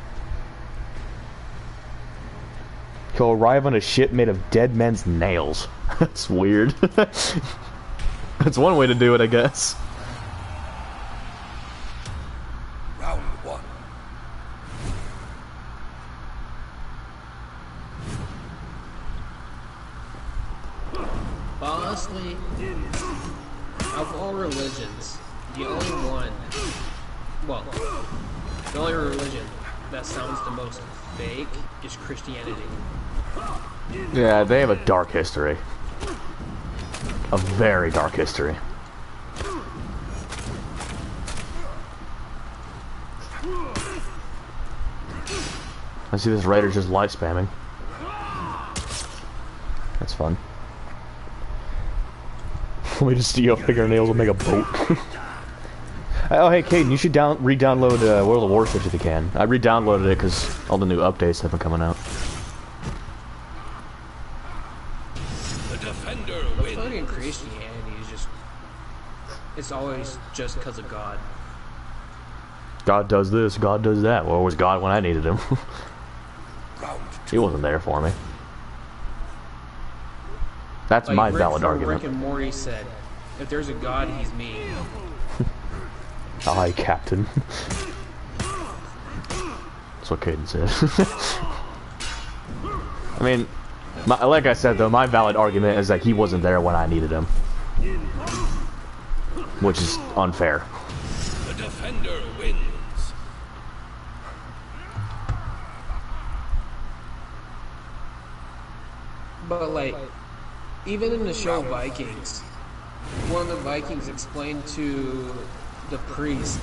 He'll arrive on a ship made of dead men's nails. That's weird. That's one way to do it, I guess. Round one. But honestly, of all religions, the only one, well, the only religion that sounds the most fake is Christianity. Yeah, they have a dark history. A very dark history. I see this writer just live spamming. That's fun. Let me just steal fingernails and make a boat. Oh, hey, Caden, you should re-download World of Warships if you can. I re-downloaded it because all the new updates have been coming out. The defender The wins. fucking Christianity is just, it's always just because of God. God does this, God does that. Well, was God when I needed him? Round He 2. wasn't there for me. That's Like my Rick valid from argument. Rick and Morty said, if there's a God, he's me. Aye, Captain. That's what Caden said. I mean, like I said though, my valid argument is that he wasn't there when I needed him. Which is unfair. The defender wins. But like, even in the show Vikings, one of the Vikings explained to the priest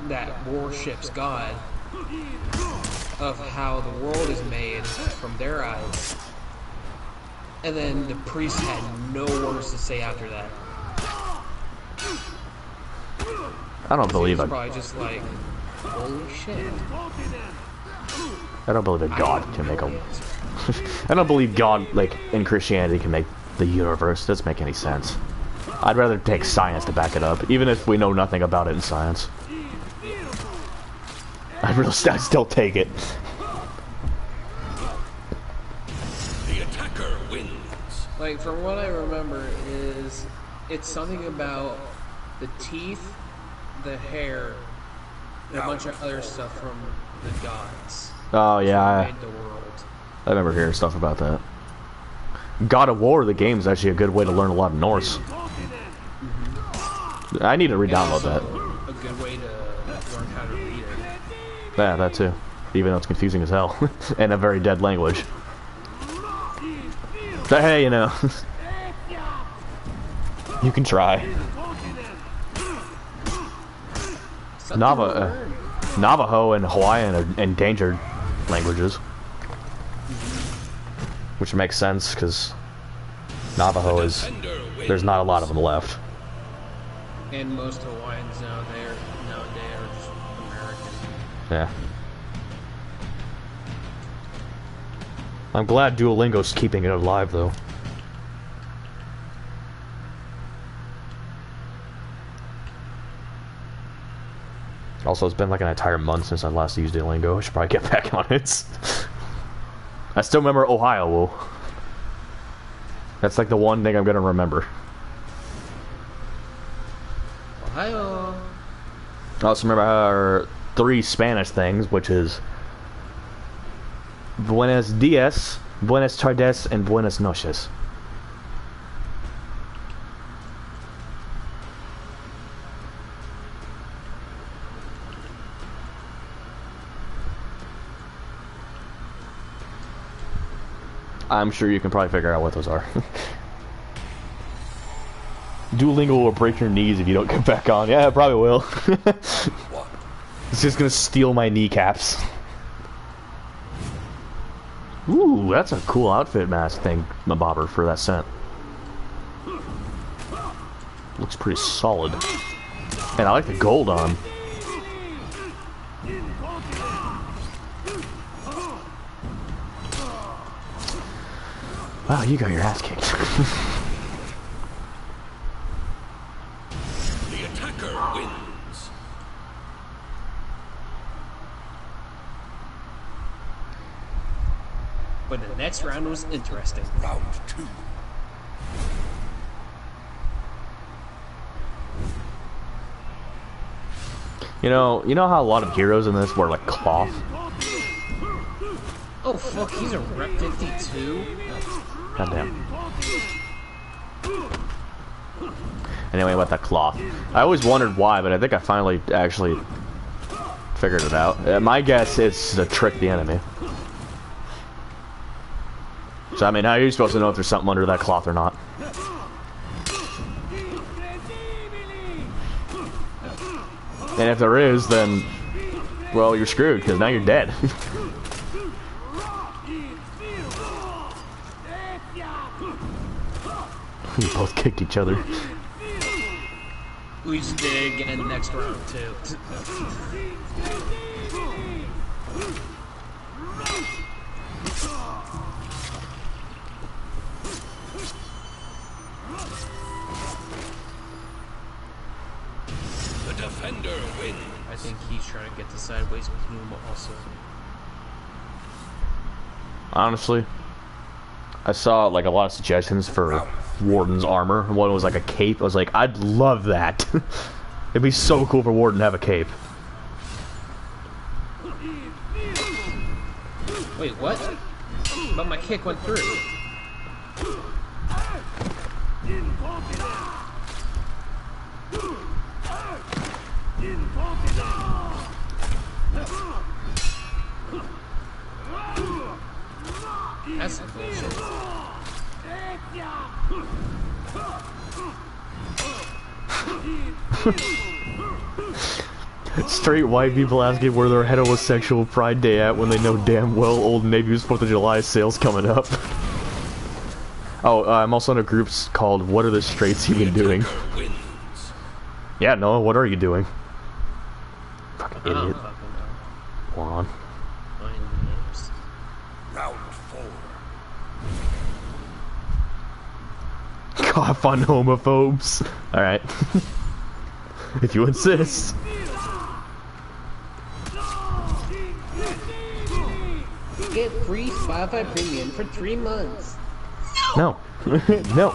that worships God of how the world is made from their eyes. And then the priest had no words to say after that. I don't believe He was it. probably just like, holy shit. I don't believe that God can make a. I don't believe God, like in Christianity, can make the universe. It doesn't make any sense. I'd rather take science to back it up, even if we know nothing about it in science. I'd still take it. The attacker wins. Like, from what I remember is, it's something about the teeth, the hair, and a bunch of other stuff from the gods. Oh yeah, Made the world. I remember hearing stuff about that. God of War, the game, is actually a good way to learn a lot of Norse. I need to re-download that. A good way to learn how to read it. Yeah, that too. Even though it's confusing as hell. And a very dead language. But hey, you know. You can try. Something to learn. Navajo and Hawaiian are endangered languages. Which makes sense, because Navajo is... Defender wins. There's not a lot of them left. And most Hawaiians nowadays are just American. Yeah. I'm glad Duolingo's keeping it alive, though. Also, it's been like an entire month since I last used Duolingo. I should probably get back on it. I still remember Ohio. That's like the one thing I'm gonna remember. Ohio. I also remember our 3 Spanish things, which is Buenos dias, Buenas tardes, and Buenas noches. I'm sure you can probably figure out what those are. Duolingo will break your knees if you don't get back on. Yeah, it probably will. It's just gonna steal my kneecaps. Ooh, that's a cool outfit mask thing, bobber, for that scent. Looks pretty solid. And I like the gold on. Wow, you got your ass kicked. The attacker wins. But the next round was interesting. Round 2. You know how a lot of heroes in this wear like cloth? Oh fuck, he's a Rep 52? Goddamn. Anyway, about that cloth. I always wondered why, but I think I finally actually figured it out. My guess is to trick the enemy. So, I mean, how are you supposed to know if there's something under that cloth or not? And if there is, then, well, you're screwed, because now you're dead. We both kicked each other. We just did it again next round, too. The defender wins. I think he's trying to get the sideways boom also. Honestly, I saw like a lot of suggestions for Warden's armor. One was like a cape. I was like, I'd love that. It'd be so cool for Warden to have a cape. Wait, what? But my kick went through. That's some bullshit. Straight white people asking where their heterosexual Pride Day at when they know damn well Old Navy's 4th of July sale's coming up. Oh, I'm also in a group called What Are the Straights Even Doing? Yeah, Noah, what are you doing? Fucking idiot. Moron. Round 4. Cough on homophobes. Alright. If you insist. Get free Spotify Premium for 3 months. No. No.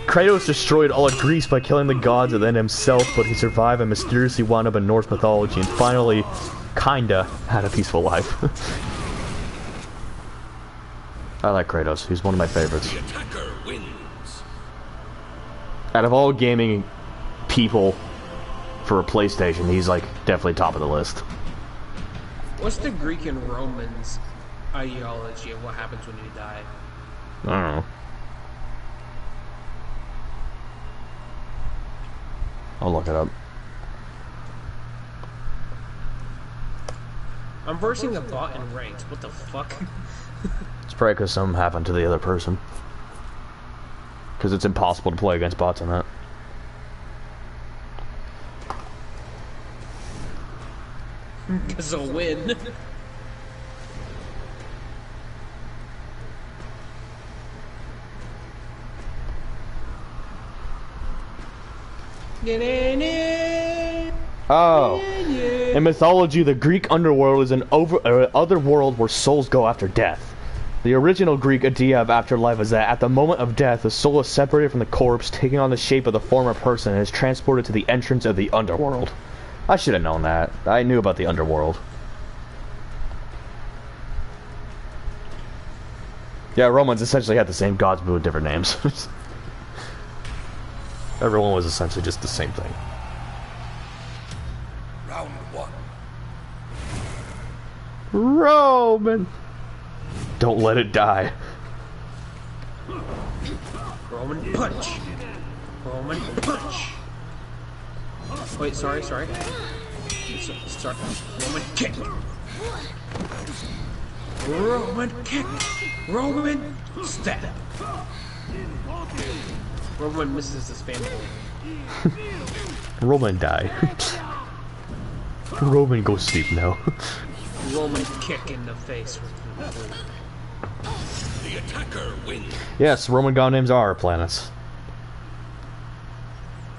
Kratos destroyed all of Greece by killing the gods and then himself, but he survived and mysteriously wound up in Norse mythology and finally, kinda, had a peaceful life. I like Kratos. He's one of my favorites. The attacker wins. Out of all gaming people for a PlayStation, he's like definitely top of the list. What's the Greek and Romans ideology of what happens when you die? I don't know. I'll look it up. I'm versing a bot in ranked. What the fuck? It's probably because something happened to the other person. Because it's impossible to play against bots on that. Because I'll win. Oh. In mythology, the Greek underworld is an other world where souls go after death. The original Greek idea of afterlife is that at the moment of death, the soul is separated from the corpse, taking on the shape of the former person, and is transported to the entrance of the underworld. I should have known that. I knew about the underworld. Yeah, Romans essentially had the same gods, but with different names. Everyone was essentially just the same thing. Round 1. Roman! Don't let it die. Roman punch. Roman punch. Wait, sorry. Sorry. Roman kick. Roman kick. Roman step. Roman misses his family. Roman die. Roman go sleep now. Roman kick in the face. The attacker wins. Yes, Roman god names are planets.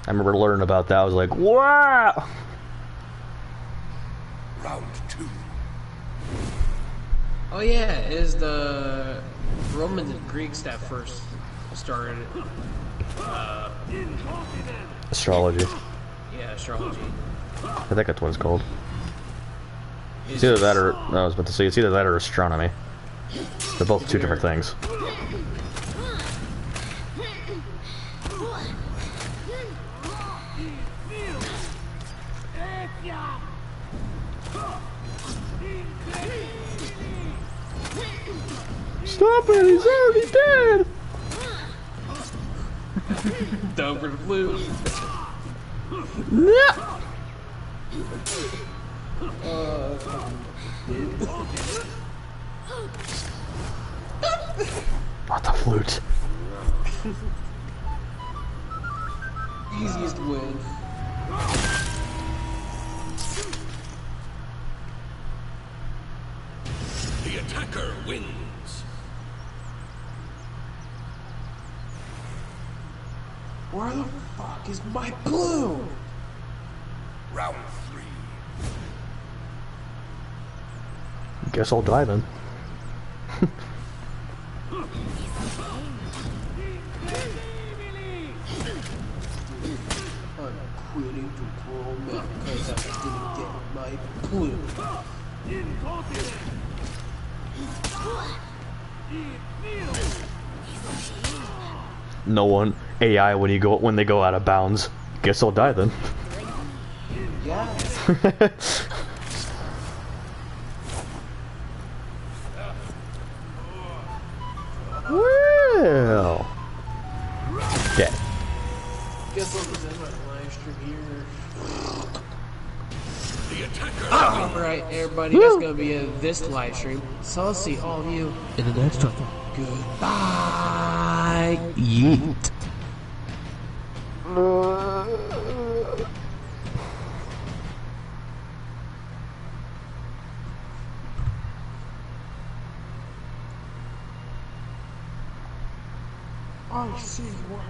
I remember learning about that. I was like, wow! Round 2. Oh yeah, it is the Romans and Greeks that first started Astrology. yeah, astrology. I think that's what it's called. It's either that or... No, I was about to say, it's either that or astronomy. They're both two different things. Stop it! He's already dead. Down for the flu. Yeah. Not the flute. Easiest win. The attacker wins. Where the fuck is my blue? Round 3. Guess I'll die then. I'm quitting to grow milk because I didn't get my blue. No one AI when they go out of bounds. Guess I'll die then. Yes. Well. Dead. Guess I'll present my live stream here. The attacker Alright, everybody, that's gonna be this live stream. So I'll see all of you in the next one. Goodbye. Yeet. I see one.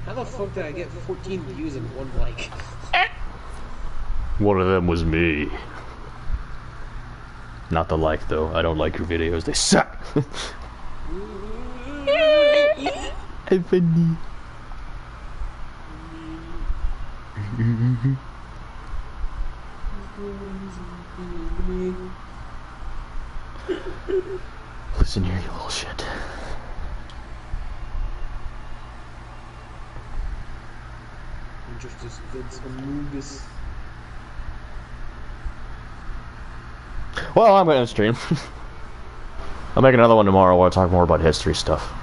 How the fuck did I get 14 views and 1 like? One of them was me. Not the like though. I don't like your videos. They suck. Funny. Listen here, you little shit. I'm just as good as Amogus. Well, I'm gonna stream. I'll make another one tomorrow where I talk more about history stuff.